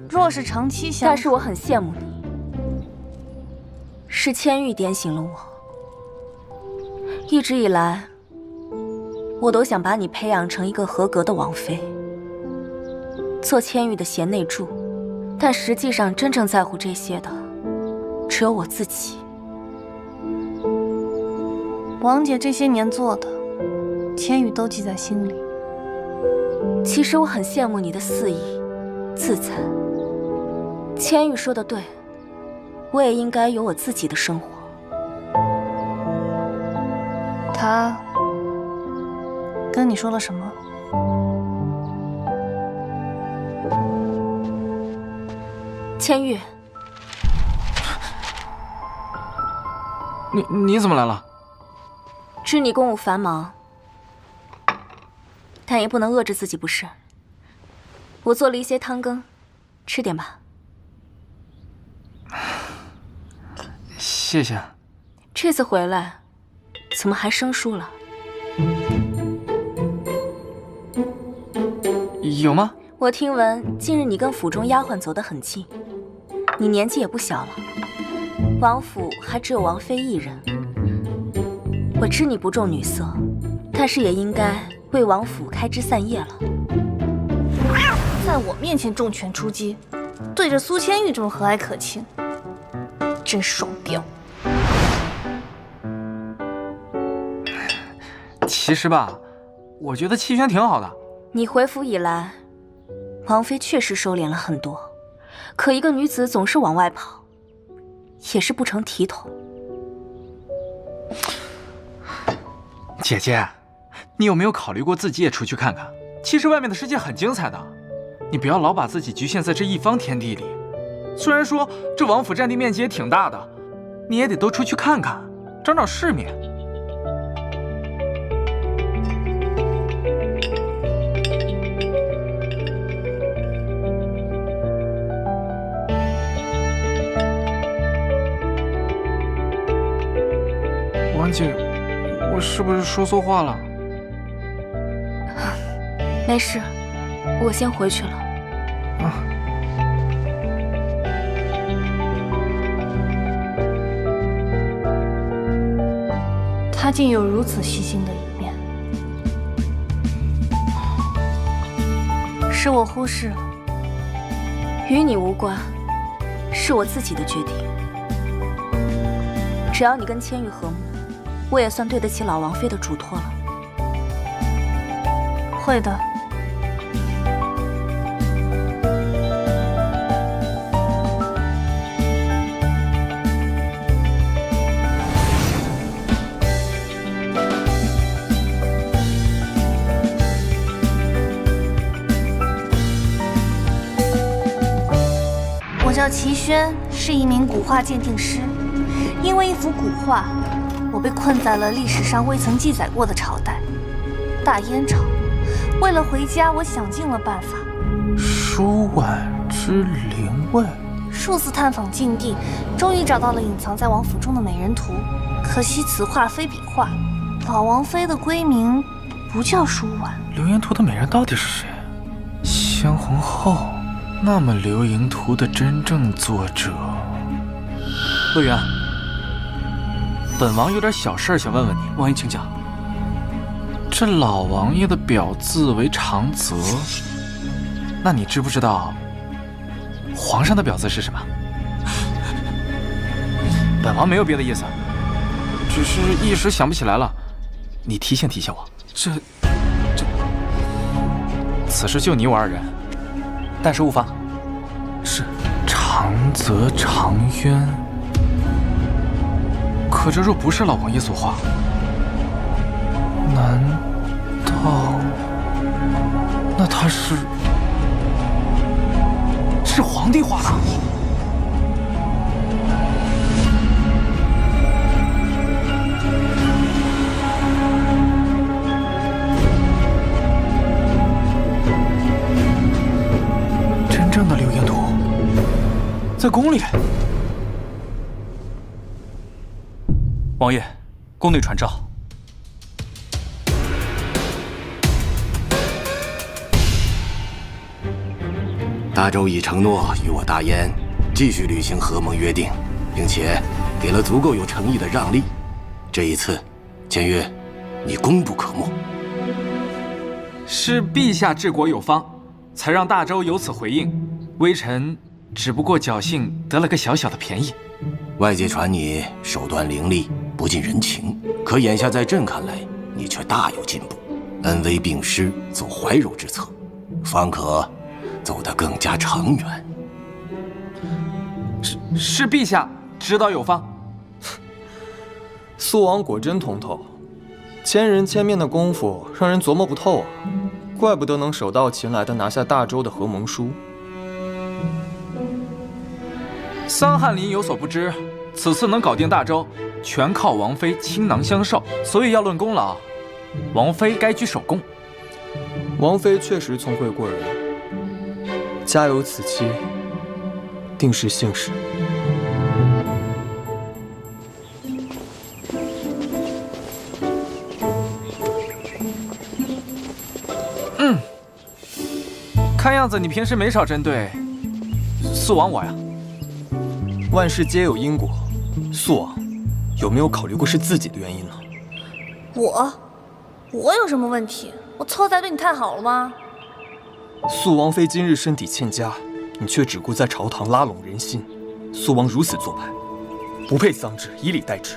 S1: 若是长期相处，
S3: 但是我很羡慕你。是千玉点醒了我，一直以来，我都想把你培养成一个合格的王妃，做千玉的贤内助，但实际上真正在乎这些的，只有我自己。
S1: 王姐这些年做的，千玉都记在心里。
S3: 其实我很羡慕你的肆意、自在。千玉说的对。我也应该有我自己的生活。
S1: 他跟你说了什么？
S3: 千玉，
S5: 你怎么来了？
S3: 知你公务繁忙，但也不能饿着自己不是。我做了一些汤羹，吃点吧。
S5: 谢谢。
S3: 这次回来，怎么还生疏了？
S5: 有吗？
S3: 我听闻近日你跟府中丫鬟走得很近，你年纪也不小了，王府还只有王妃一人。我知你不重女色，但是也应该为王府开枝散叶了。
S1: 在我面前重拳出击，对着苏千玉这么和蔼可亲，真双标。
S5: 其实吧，我觉得齐轩挺好的。
S3: 你回府以来，王妃确实收敛了很多，可一个女子总是往外跑，也是不成体统。
S5: 姐姐，你有没有考虑过自己也出去看看？其实外面的世界很精彩的，你不要老把自己局限在这一方天地里。虽然说这王府占地面积也挺大的，你也得多出去看看，长长世面。王姐，我是不是说错话了？
S3: 没事，我先回去了。
S1: 他竟有如此细心的一面，是我忽视了。
S3: 与你无关，是我自己的决定。只要你跟千玉和睦，我也算对得起老王妃的嘱托了。
S1: 会的。我叫齐轩，是一名古画鉴定师。因为一幅古画，我被困在了历史上未曾记载过的朝代——大燕朝。为了回家，我想尽了办法。
S5: 舒婉之灵位。
S1: 数次探访禁地，终于找到了隐藏在王府中的美人图。可惜此画非笔画，老王妃的闺名不叫舒婉。
S5: 流言图的美人到底是谁？先皇后。那么流言图的真正作者……乐园，本王有点小事想问问你。
S4: 王爷请讲。
S5: 这老王爷的表字为长泽，那你知不知道皇上的表字是什么？本王没有别的意思，只是一时想不起来了。你提醒提醒我。此事就你我二人，但是勿妨。是长泽长渊。可这若不是老王爷所画，难道那他是皇帝画的？真正的流言图在宫里。
S11: 王爷，宫内传召。
S13: 大周已承诺与我大燕继续履行合盟约定，并且给了足够有诚意的让利。这一次，签约你功不可没。
S5: 是陛下治国有方，才让大周有此回应。微臣只不过侥幸得了个小小的便宜。
S13: 外界传你手段凌厉，不近人情，可眼下在朕看来，你却大有进步。恩威并施，走怀柔之策，方可走得更加长远。
S5: 是陛下指导有方。
S8: 苏王果真通透，千人千面的功夫让人琢磨不透啊，怪不得能手到擒来的拿下大周的合盟书。
S5: 桑翰林有所不知，此次能搞定大周，全靠王妃倾囊相授，所以要论功劳，王妃该居首功。
S8: 王妃确实聪慧过人，家有此妻，定是幸事。
S5: 看样子你平时没少针对肃王我呀。
S8: 万事皆有因果，肃王有没有考虑过是自己的原因呢？
S1: 我有什么问题？我凑仔对你太好了吗？
S8: 肃王妃今日身体欠佳，你却只顾在朝堂拉拢人心，肃王如此做派，不配丧之，以礼待之。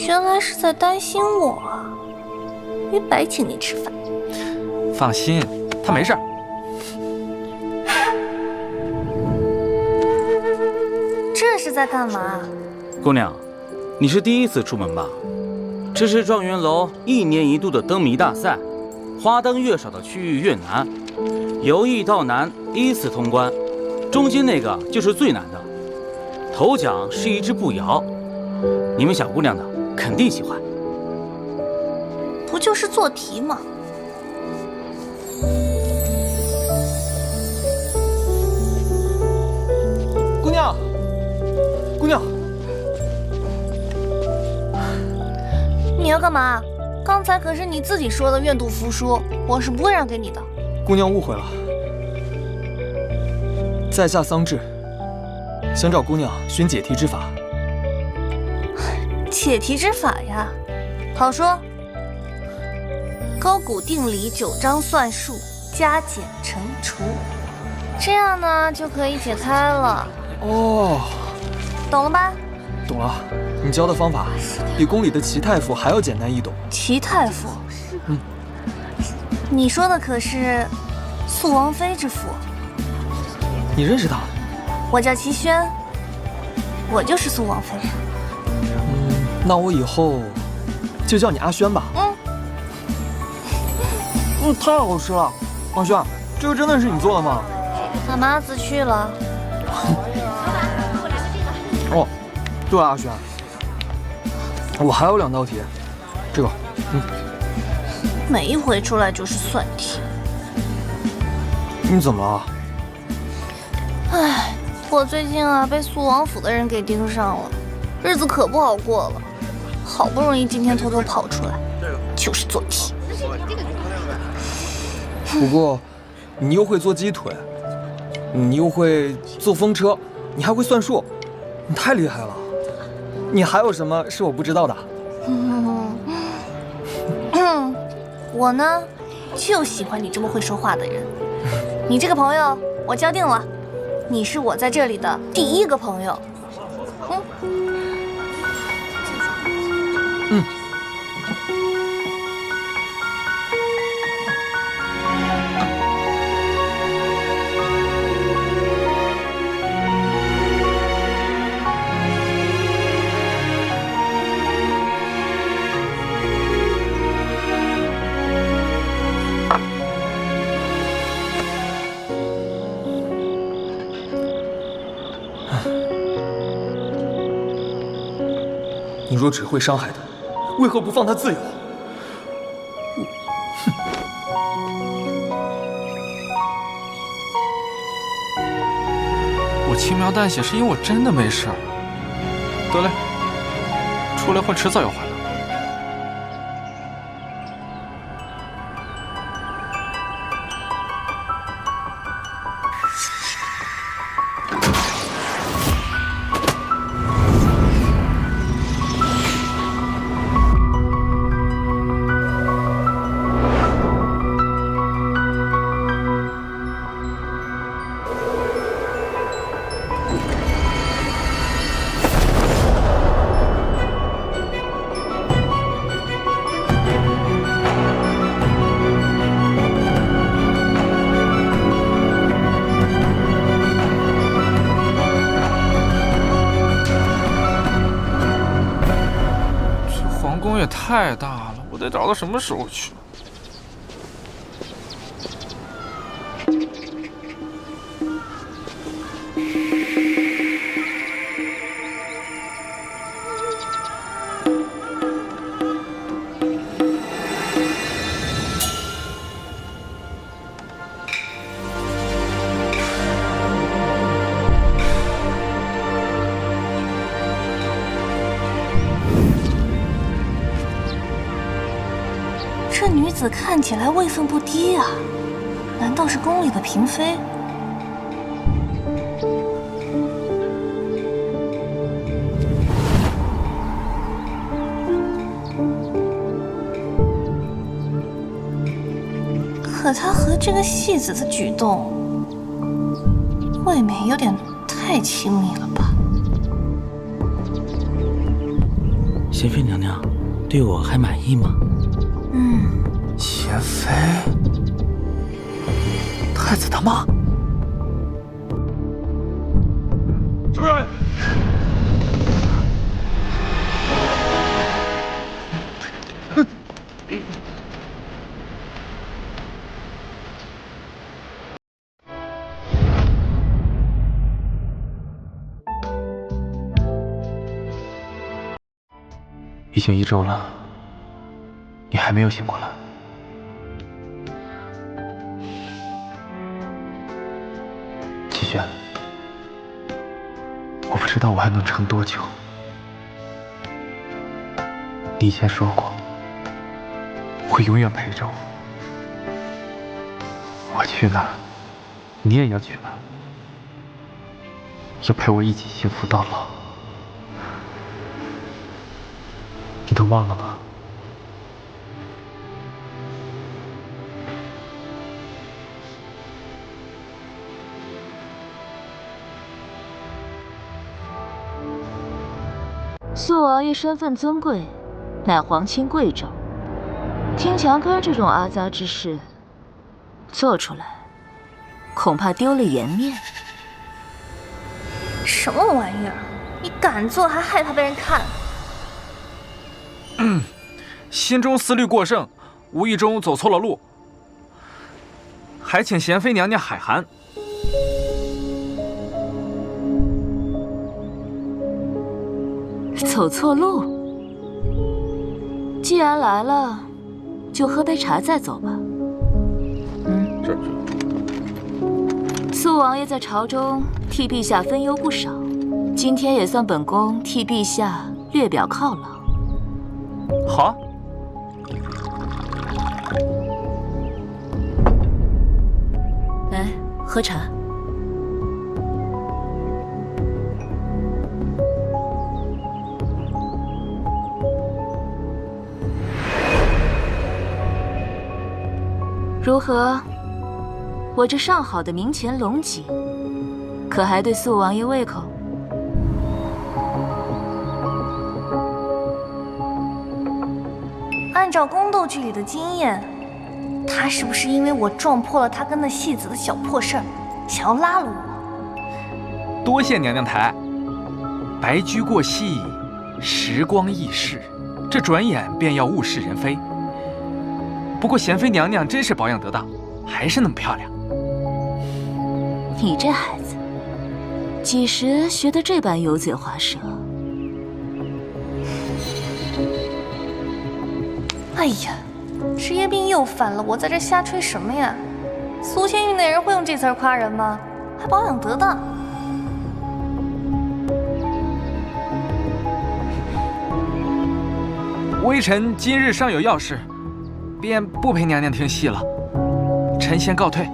S1: 原来是在担心我啊！没白请你吃饭。
S5: 放心，他没事儿。
S1: 这是在干嘛？
S11: 姑娘，你是第一次出门吧？这是状元楼1年1度的灯谜大赛，花灯越少的区域越难，由易到难依次通关，中间那个就是最难的。头奖是一只步摇，你们小姑娘呢，肯定喜欢。
S1: 不就是做题吗？
S8: 姑娘，姑娘，
S1: 你要干嘛？刚才可是你自己说的愿赌服输，我是不会让给你的。
S8: 姑娘误会了，在下桑稚，想找姑娘寻解题之法。
S1: 解题之法呀，好说。勾股定理9章算术，加减乘除，这样呢就可以解开了。
S8: 哦，
S1: 懂了吧？
S8: 懂了，你教的方法比宫里的齐太傅还要简单易懂。
S1: 齐太傅？你说的可是肃王妃之父？
S8: 你认识他？
S1: 我叫齐轩，我就是肃王妃。
S8: 那我以后就叫你阿轩吧。太好吃了，阿轩，这个真的是你做的吗？
S1: 他妈子去了。
S8: 哦，对了，阿轩，我还有2道题，这个，
S1: 每一回出来就是算题。
S8: 你怎么了？
S1: 唉，我最近啊被肃王府的人给盯上了，日子可不好过了。好不容易今天偷偷跑出来，就是做题。
S8: 不过，你又会做鸡腿，你又会坐风车，你还会算数，你太厉害了。你还有什么是我不知道的？
S1: 我呢，就喜欢你这么会说话的人。你这个朋友，我交定了。你是我在这里的第一个朋友。
S8: 你若只会伤害他，为何不放他自由？
S5: 我轻描淡写是因为我真的没事儿。得嘞，出来混迟早要还的。宫也太大了，我得找到什么时候去？
S1: 这女子看起来位分不低啊，难道是宫里的嫔妃？可她和这个戏子的举动，未免有点太亲密了吧？
S14: 贤妃娘娘，对我还满意吗？
S5: 贤妃，太子他妈！
S11: 主人，
S5: 已经1周了，你还没有醒过来。齐轩，我不知道我还能撑多久。你以前说过，会永远陪着我。我去哪儿，你也要去哪儿，要陪我一起幸福到老。你都忘了吗？
S15: 苏王爷身份尊贵，乃皇亲贵胄，听强哥这种阿杂之事做出来，恐怕丢了颜面。
S1: 什么玩意儿？你敢做还害怕被人看？
S5: 心中思虑过剩，无意中走错了路，还请贤妃娘娘海涵。
S15: 走错路？既然来了，就喝杯茶再走吧。苏王爷在朝中替陛下分忧不少，今天也算本宫替陛下略表犒劳。
S5: 好。
S15: 来，喝茶。如何？我这上好的明前龙脊，可还对素王爷胃口？
S1: 按照宫斗剧里的经验，他是不是因为我撞破了他跟那戏子的小破事儿，想要拉了我？
S5: 多谢娘娘抬。白驹过隙，时光易逝，这转眼便要物是人非。不过贤妃娘娘真是保养得当，还是那么漂亮。
S15: 你这孩子，几时学得这般油嘴滑舌？
S1: 哎呀，职业病又犯了，我在这瞎吹什么呀？苏仙玉那人会用这词儿夸人吗？还保养得当？
S5: 微臣今日尚有要事，便不陪娘娘听戏了。臣先告退。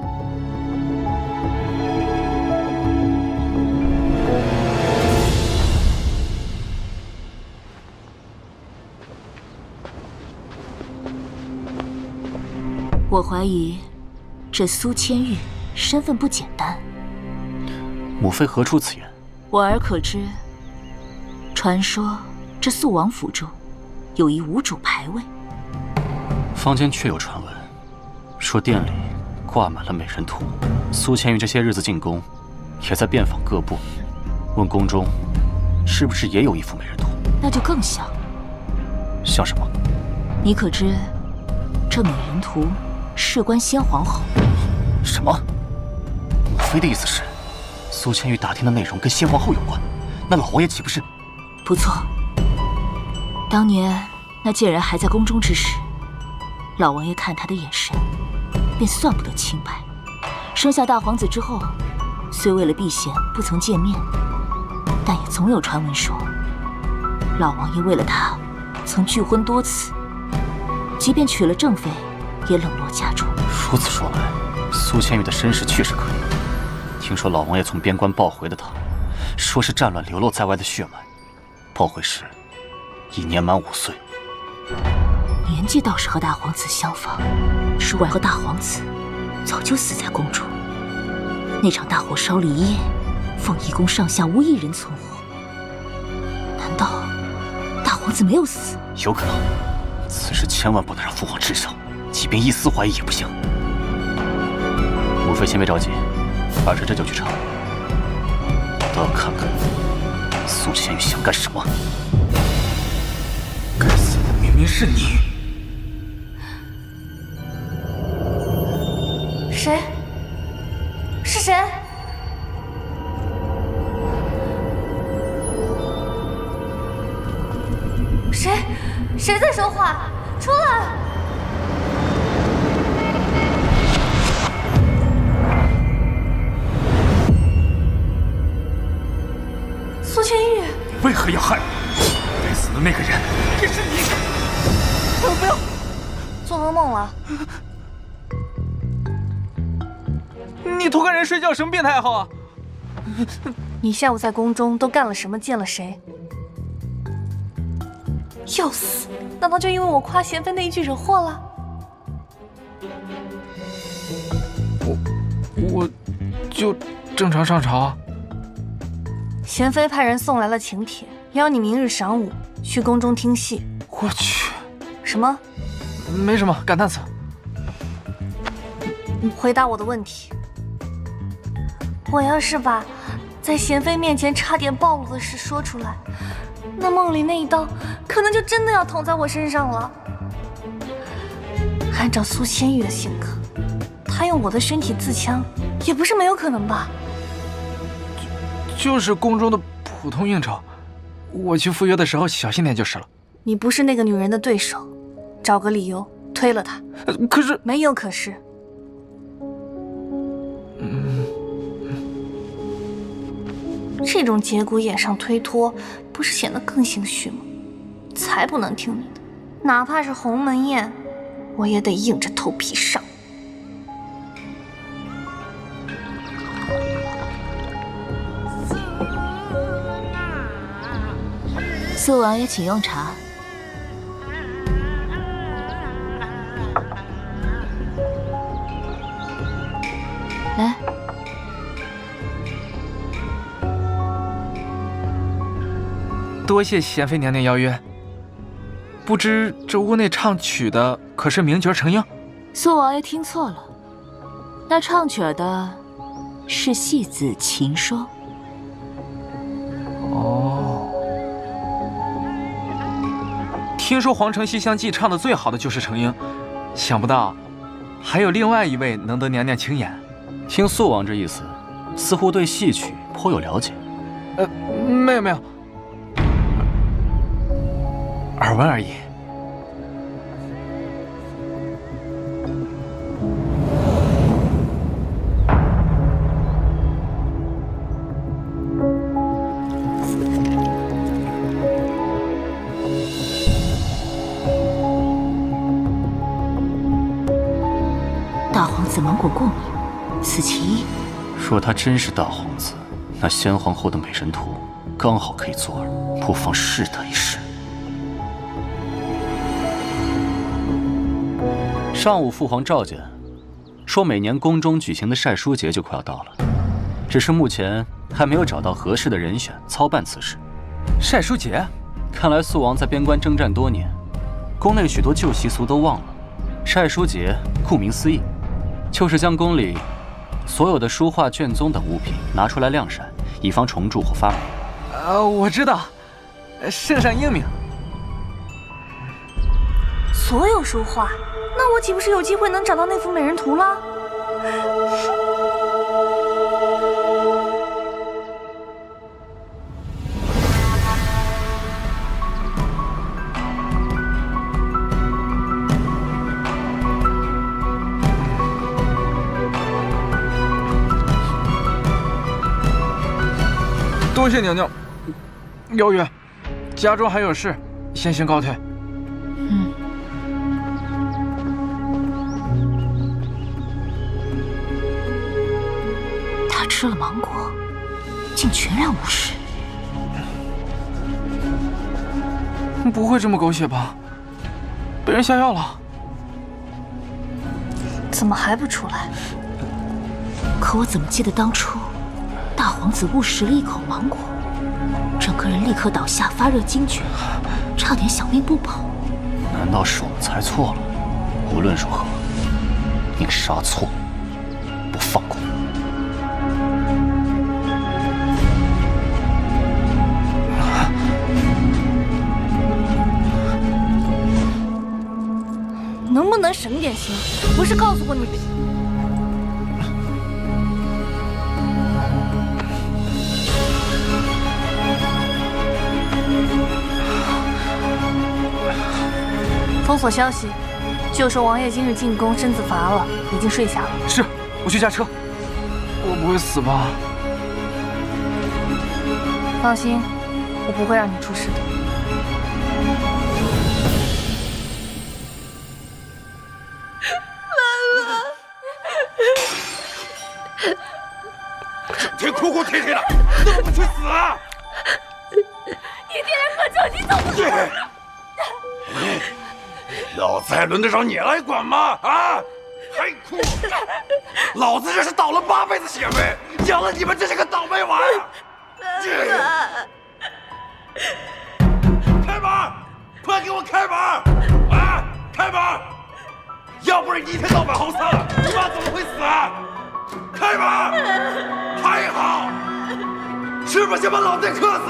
S15: 我怀疑，这苏千玉身份不简单。
S4: 母妃何出此言？
S15: 我儿可知，传说这肃王府中有一无主牌位。
S4: 坊间确有传闻，说殿里挂满了美人图。苏千玉这些日子进宫，也在遍访各部，问宫中是不是也有一幅美人图。
S15: 那就更像。
S4: 像什么？
S15: 你可知，这美人图事关先皇后。
S4: 什么？母妃的意思是，苏千玉打听的内容跟先皇后有关？那老王爷岂不是？
S15: 不错。当年那贱人还在宫中之时，老王爷看她的眼神，便算不得清白。生下大皇子之后，虽为了避嫌不曾见面，但也总有传闻说，老王爷为了她曾拒婚多次，即便娶了正妃，也冷落家中。
S4: 如此说来，苏千玉的身世确实可疑。听说老王爷从边关抱回的她，说是战乱流露在外的血脉，抱回时已年满5岁。
S15: 年纪倒是和大皇子相仿，只晚和大皇子早就死在宫中。那场大火烧了一夜，凤仪宫上下无一人存活。难道大皇子没有死？
S4: 有可能。此事千万不能让父皇知晓，即便一丝怀疑也不行。母妃先别着急，儿臣这就去查。倒要看看苏千玉想干什么。
S5: 该死的，明明是你！
S1: 谁？是谁？谁在说话？出来！苏千玉，
S5: 你为何要害我？该死的那个人也是你！
S1: 不要，做噩梦了。
S5: 你偷看人睡觉什么变态爱好啊？
S1: 你下午在宫中都干了什么？见了谁？要死！难道就因为我夸贤妃那一句惹祸了？
S5: 我就正常上朝。
S1: 贤妃派人送来了请帖，邀你明日晌午去宫中听戏。
S5: 我去！
S1: 什么？
S5: 没什么，感叹词。
S1: 回答我的问题。我要是把在贤妃面前差点暴露的事说出来，那梦里那一刀可能就真的要捅在我身上了。按照苏千玉的性格，她用我的身体自强也不是没有可能吧？
S5: 就是宫中的普通应酬，我去赴约的时候小心点就是了。
S1: 你不是那个女人的对手，找个理由推了她。
S5: 可是
S1: 没有可是。这种节骨眼上推脱，不是显得更心虚吗？才不能听你的，哪怕是鸿门宴，我也得硬着头皮上。
S15: 苏王爷，请用茶。来。
S5: 多谢贤妃娘娘邀约。不知这屋内唱曲的可是名角程英？
S15: 苏王爷听错了，那唱曲的是戏子秦霜。
S5: 哦，听说《皇城西厢记》唱的最好的就是程英，想不到还有另外一位能得娘娘青眼。
S4: 听素王这意思，似乎对戏曲颇有了解。
S5: 没有，耳闻而已。
S15: 大皇子芒果过敏，此其一。
S4: 若他真是大皇子，那先皇后的美人图刚好可以做饵，不妨试他一试。上午父皇召见，说每年宫中举行的晒书节就快要到了，只是目前还没有找到合适的人选操办此事。
S5: 晒书节？
S4: 看来素王在边关征战多年，宫内许多旧习俗都忘了。晒书节顾名思义，就是将宫里所有的书画卷宗等物品拿出来晾晒，以防虫蛀或发霉。
S5: 我知道，圣上英明。
S1: 所有书画，那我岂不是有机会能找到那幅美人图了？
S5: 多谢娘娘邀约，家中还有事，先行告退。
S15: 他吃了芒果，竟全然无视。
S5: 不会这么狗血吧？被人下药了？
S1: 怎么还不出来？
S15: 可我怎么记得当初大皇子误食了一口芒果，整个人立刻倒下，发热惊厥，差点小命不保。
S4: 难道是我们猜错了？无论如何，宁杀错，不放过。
S1: 能不能省点心？不是告诉过你？封锁消息，就说王爷今日进宫，身子乏了，已经睡下了。
S5: 是，我去驾车。我不会死吧？
S1: 放心，我不会让你出事的。
S7: 整天哭哭啼啼的，怎么不去死啊？
S1: 你爹人喝酒，你怎么不管？
S7: 老子还轮得着你来管吗？啊！还哭！老子这是倒了8辈子血霉，养了你们这些个倒霉娃！开门！快给我开门！啊！开门！要不是你一天到晚红色，你妈怎么会死啊？开门！还好，是不是先把老爹克死？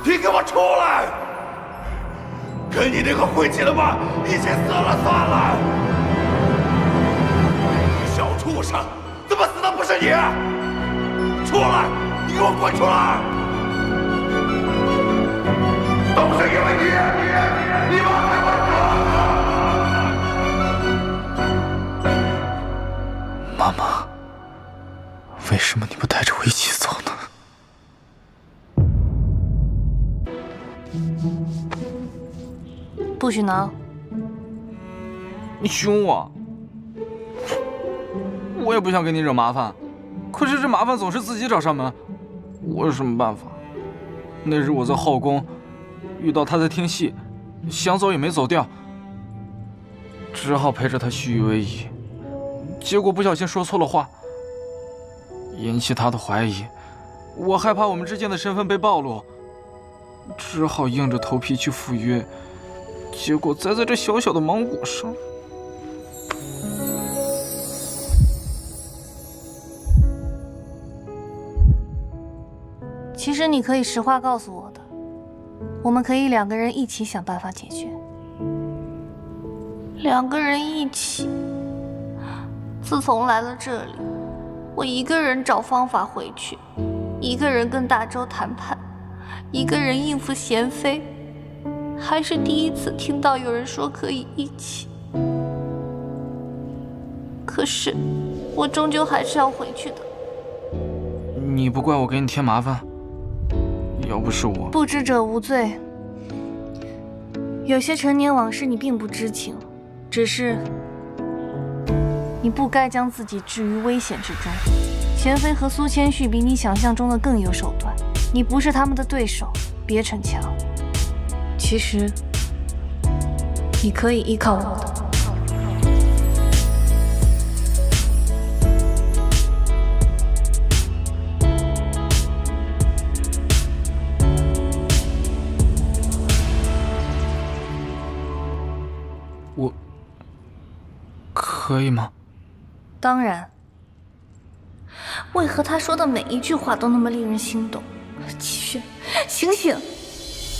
S7: 你给我出来！跟你那个晦气的妈一起死了算了！小畜生，怎么死的不是你？出来！你给我滚出来！都是因为你妈才会
S5: 死！妈妈，为什么你不带着我一起走呢？
S1: 不许挠！
S5: 你凶我！我也不想给你惹麻烦，可是这麻烦总是自己找上门，我有什么办法？那日我在后宫遇到他在听戏，想走也没走掉，只好陪着他虚与委蛇。结果不小心说错了话，引起他的怀疑。我害怕我们之间的身份被暴露，只好硬着头皮去赴约，结果栽在这小小的芒果上。
S1: 其实你可以实话告诉我的，我们可以2个人一起想办法解决。2个人一起。自从来了这里，我一个人找方法回去，一个人跟大周谈判，一个人应付贤妃，还是第一次听到有人说可以一起。可是，我终究还是要回去的。
S5: 你不怪我给你添麻烦？要不是我，
S1: 不知者无罪。有些陈年往事你并不知情，只是你不该将自己置于危险之中。贤妃和苏千旭比你想象中的更有手段，你不是他们的对手，别逞强。其实，你可以依靠我的。
S5: 我可以吗？
S1: 当然。为何他说的每一句话都那么令人心动？齐轩，醒醒！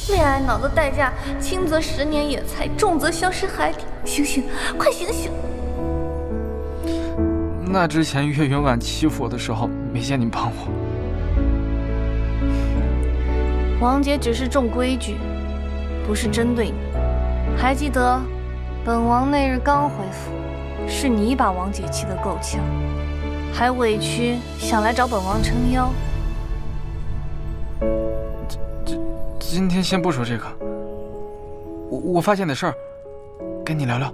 S1: 恋爱脑的代价，轻则10年野菜，重则消失海底。醒醒，快醒醒！
S5: 那之前岳云婉欺负我的时候，没见你帮我。
S1: 王姐只是重规矩，不是针对你。还记得，本王那日刚回府，是你把王姐气得够呛。还委屈想来找本王撑腰。
S5: 今天先不说这个，我发现点事儿，跟你聊聊。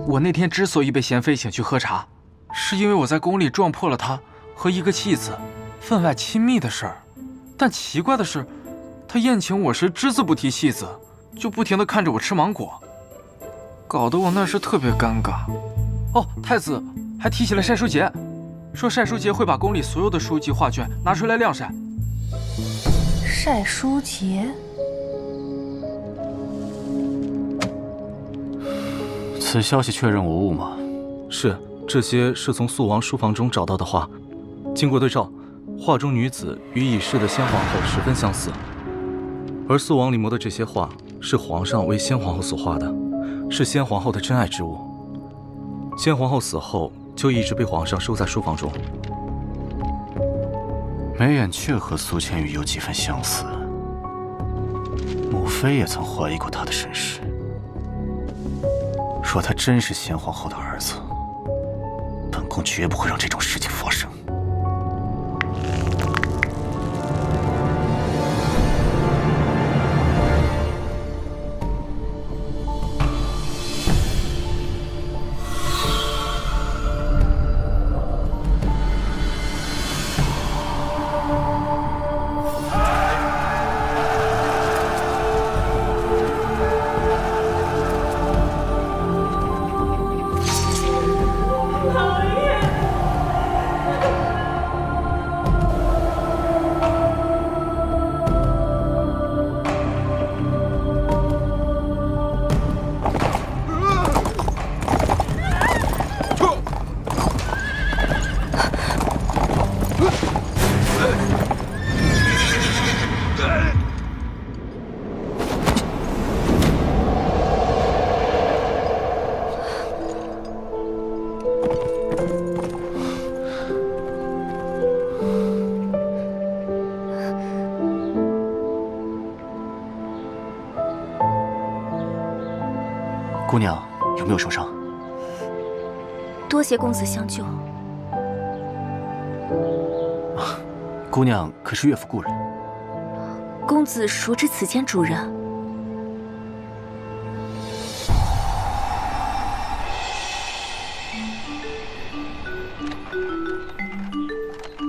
S5: 我那天之所以被贤妃请去喝茶，是因为我在宫里撞破了她和一个弃子分外亲密的事儿。但奇怪的是，她宴请我时只字不提弃子，就不停地看着我吃芒果，搞得我那时特别尴尬。哦，太子还提起了晒书节，说晒书节会把宫里所有的书籍画卷拿出来晾晒。
S1: 晒书节？
S4: 此消息确认无误吗？
S8: 是，这些是从肃王书房中找到的画，经过对照，画中女子与已逝的先皇后十分相似，而肃王里摹的这些画是皇上为先皇后所画的，是先皇后的珍爱之物。先皇后死后，就一直被皇上收在书房中。
S4: 眉眼确和苏千羽有几分相似，母妃也曾怀疑过他的身世，若他真是先皇后的儿子，本宫绝不会让这种事情发生。姑娘有没有受伤？
S15: 多谢公子相救。
S4: 姑娘可是岳父故人？
S15: 公子熟知此间主人？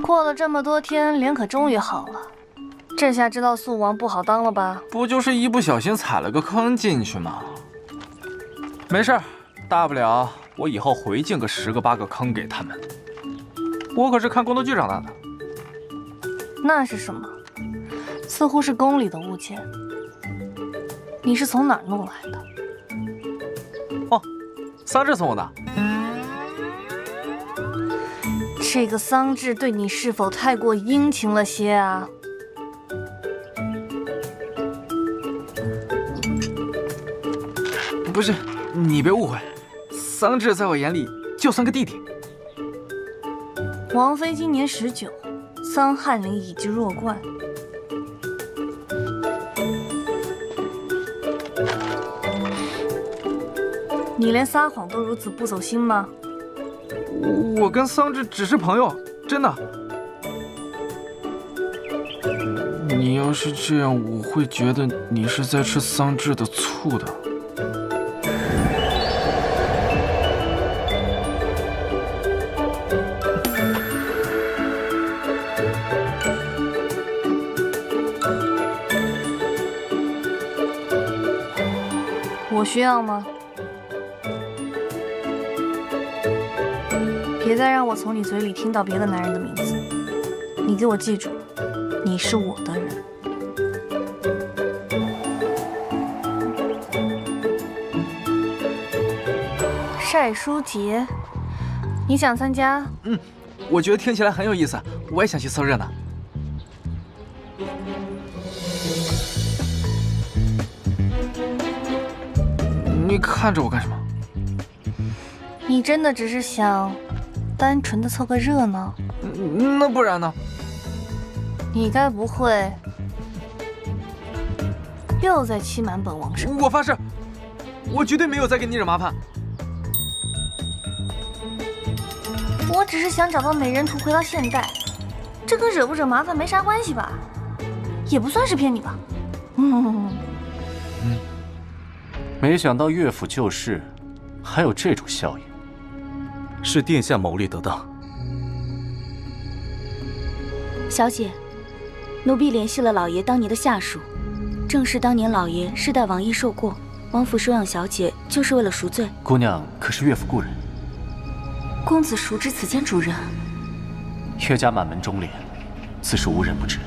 S1: 过了这么多天，脸可终于好了。这下知道肃王不好当了吧？
S5: 不就是一不小心踩了个坑进去吗？没事儿，大不了我以后回敬个10个8个坑给他们。我可是看宫斗剧长大的。
S1: 那是什么？似乎是宫里的物件。你是从哪儿弄来的？
S5: 哦，桑稚送我的。
S1: 这个桑稚对你是否太过殷勤了些啊？
S5: 不是，你别误会，桑稚在我眼里就算个弟弟。
S1: 王妃今年19，桑翰林已经弱冠。你连撒谎都如此不走心吗？
S5: 我跟桑稚只是朋友，真的。你要是这样，我会觉得你是在吃桑稚的醋的。
S1: 我需要吗？别再让我从你嘴里听到别的男人的名字。你给我记住，你是我的人。晒书节，你想参加？
S5: 我觉得听起来很有意思，我也想去凑热闹。你看着我干什么？
S1: 你真的只是想单纯的凑个热闹？
S5: 那不然呢？
S1: 你该不会又在欺瞒本王上？
S5: 我发誓，我绝对没有再给你惹麻烦。
S1: 我只是想找到美人图回到现代，这跟惹不惹麻烦没啥关系吧？也不算是骗你吧？
S4: 没想到岳府救市还有这种效应，
S8: 是殿下谋略得当。
S10: 小姐，奴婢联系了老爷当年的下属，正是当年老爷世代王爷受过，王府收养小姐就是为了赎罪。
S4: 姑娘可是岳府故人？
S3: 公子熟知此间主人？
S4: 岳家满门忠烈，自是无人不知。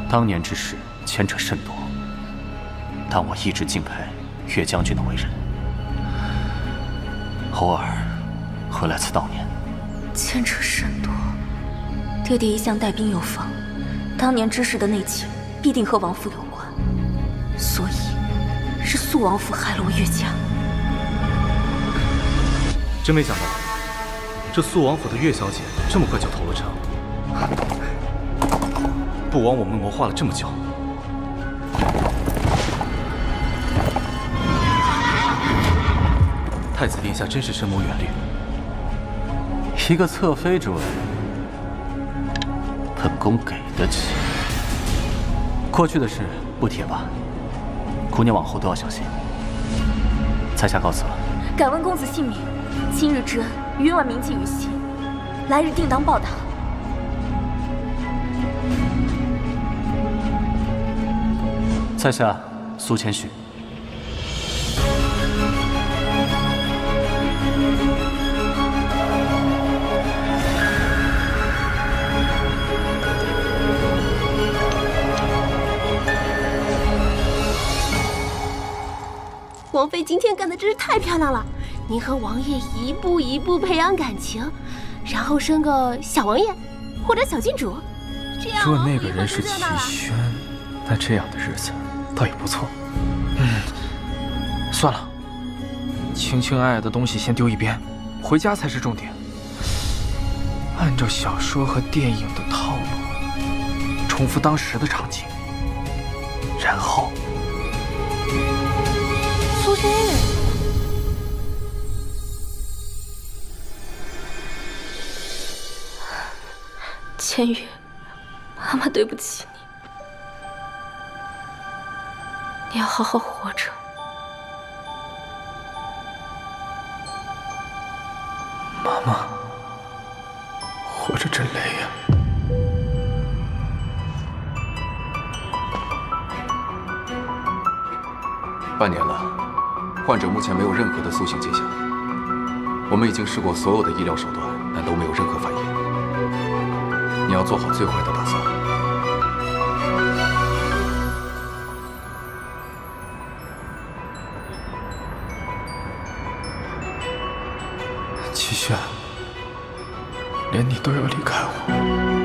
S4: 当年之事牵扯甚多，但我一直敬佩岳将军的为人，偶尔会来次悼念。
S3: 牵扯甚多，爹爹一向带兵有方，当年之事的内情必定和王府有关，所以是肃王府害了我岳家。
S8: 真没想到，这肃王府的岳小姐这么快就投了城，不枉我们谋划了这么久。太子殿下真是深谋远虑。
S4: 一个侧妃之位，本宫给得起。过去的事不提吧，姑娘往后都要小心。在下告辞了。
S3: 敢问公子姓名？今日之恩，余晚铭记于心，来日定当报答。
S4: 在下苏千绪。
S2: 王妃今天干的真是太漂亮了！您和王爷一步一步培养感情，然后生个小王爷或者小郡主，这样
S5: 若那个人是齐轩，那这样的日子倒也不错。算了，情情爱爱的东西先丢一边，回家才是重点。按照小说和电影的套路，重复当时的场景，然后。
S1: 苏千玉，
S3: 千玉，妈妈对不起你，你要好好活着。
S5: 妈妈，活着真累呀。
S7: 半年了。患者目前没有任何的苏醒迹象，我们已经试过所有的医疗手段，但都没有任何反应。
S5: 要做好最坏的打算。齐轩，连你都要离开我。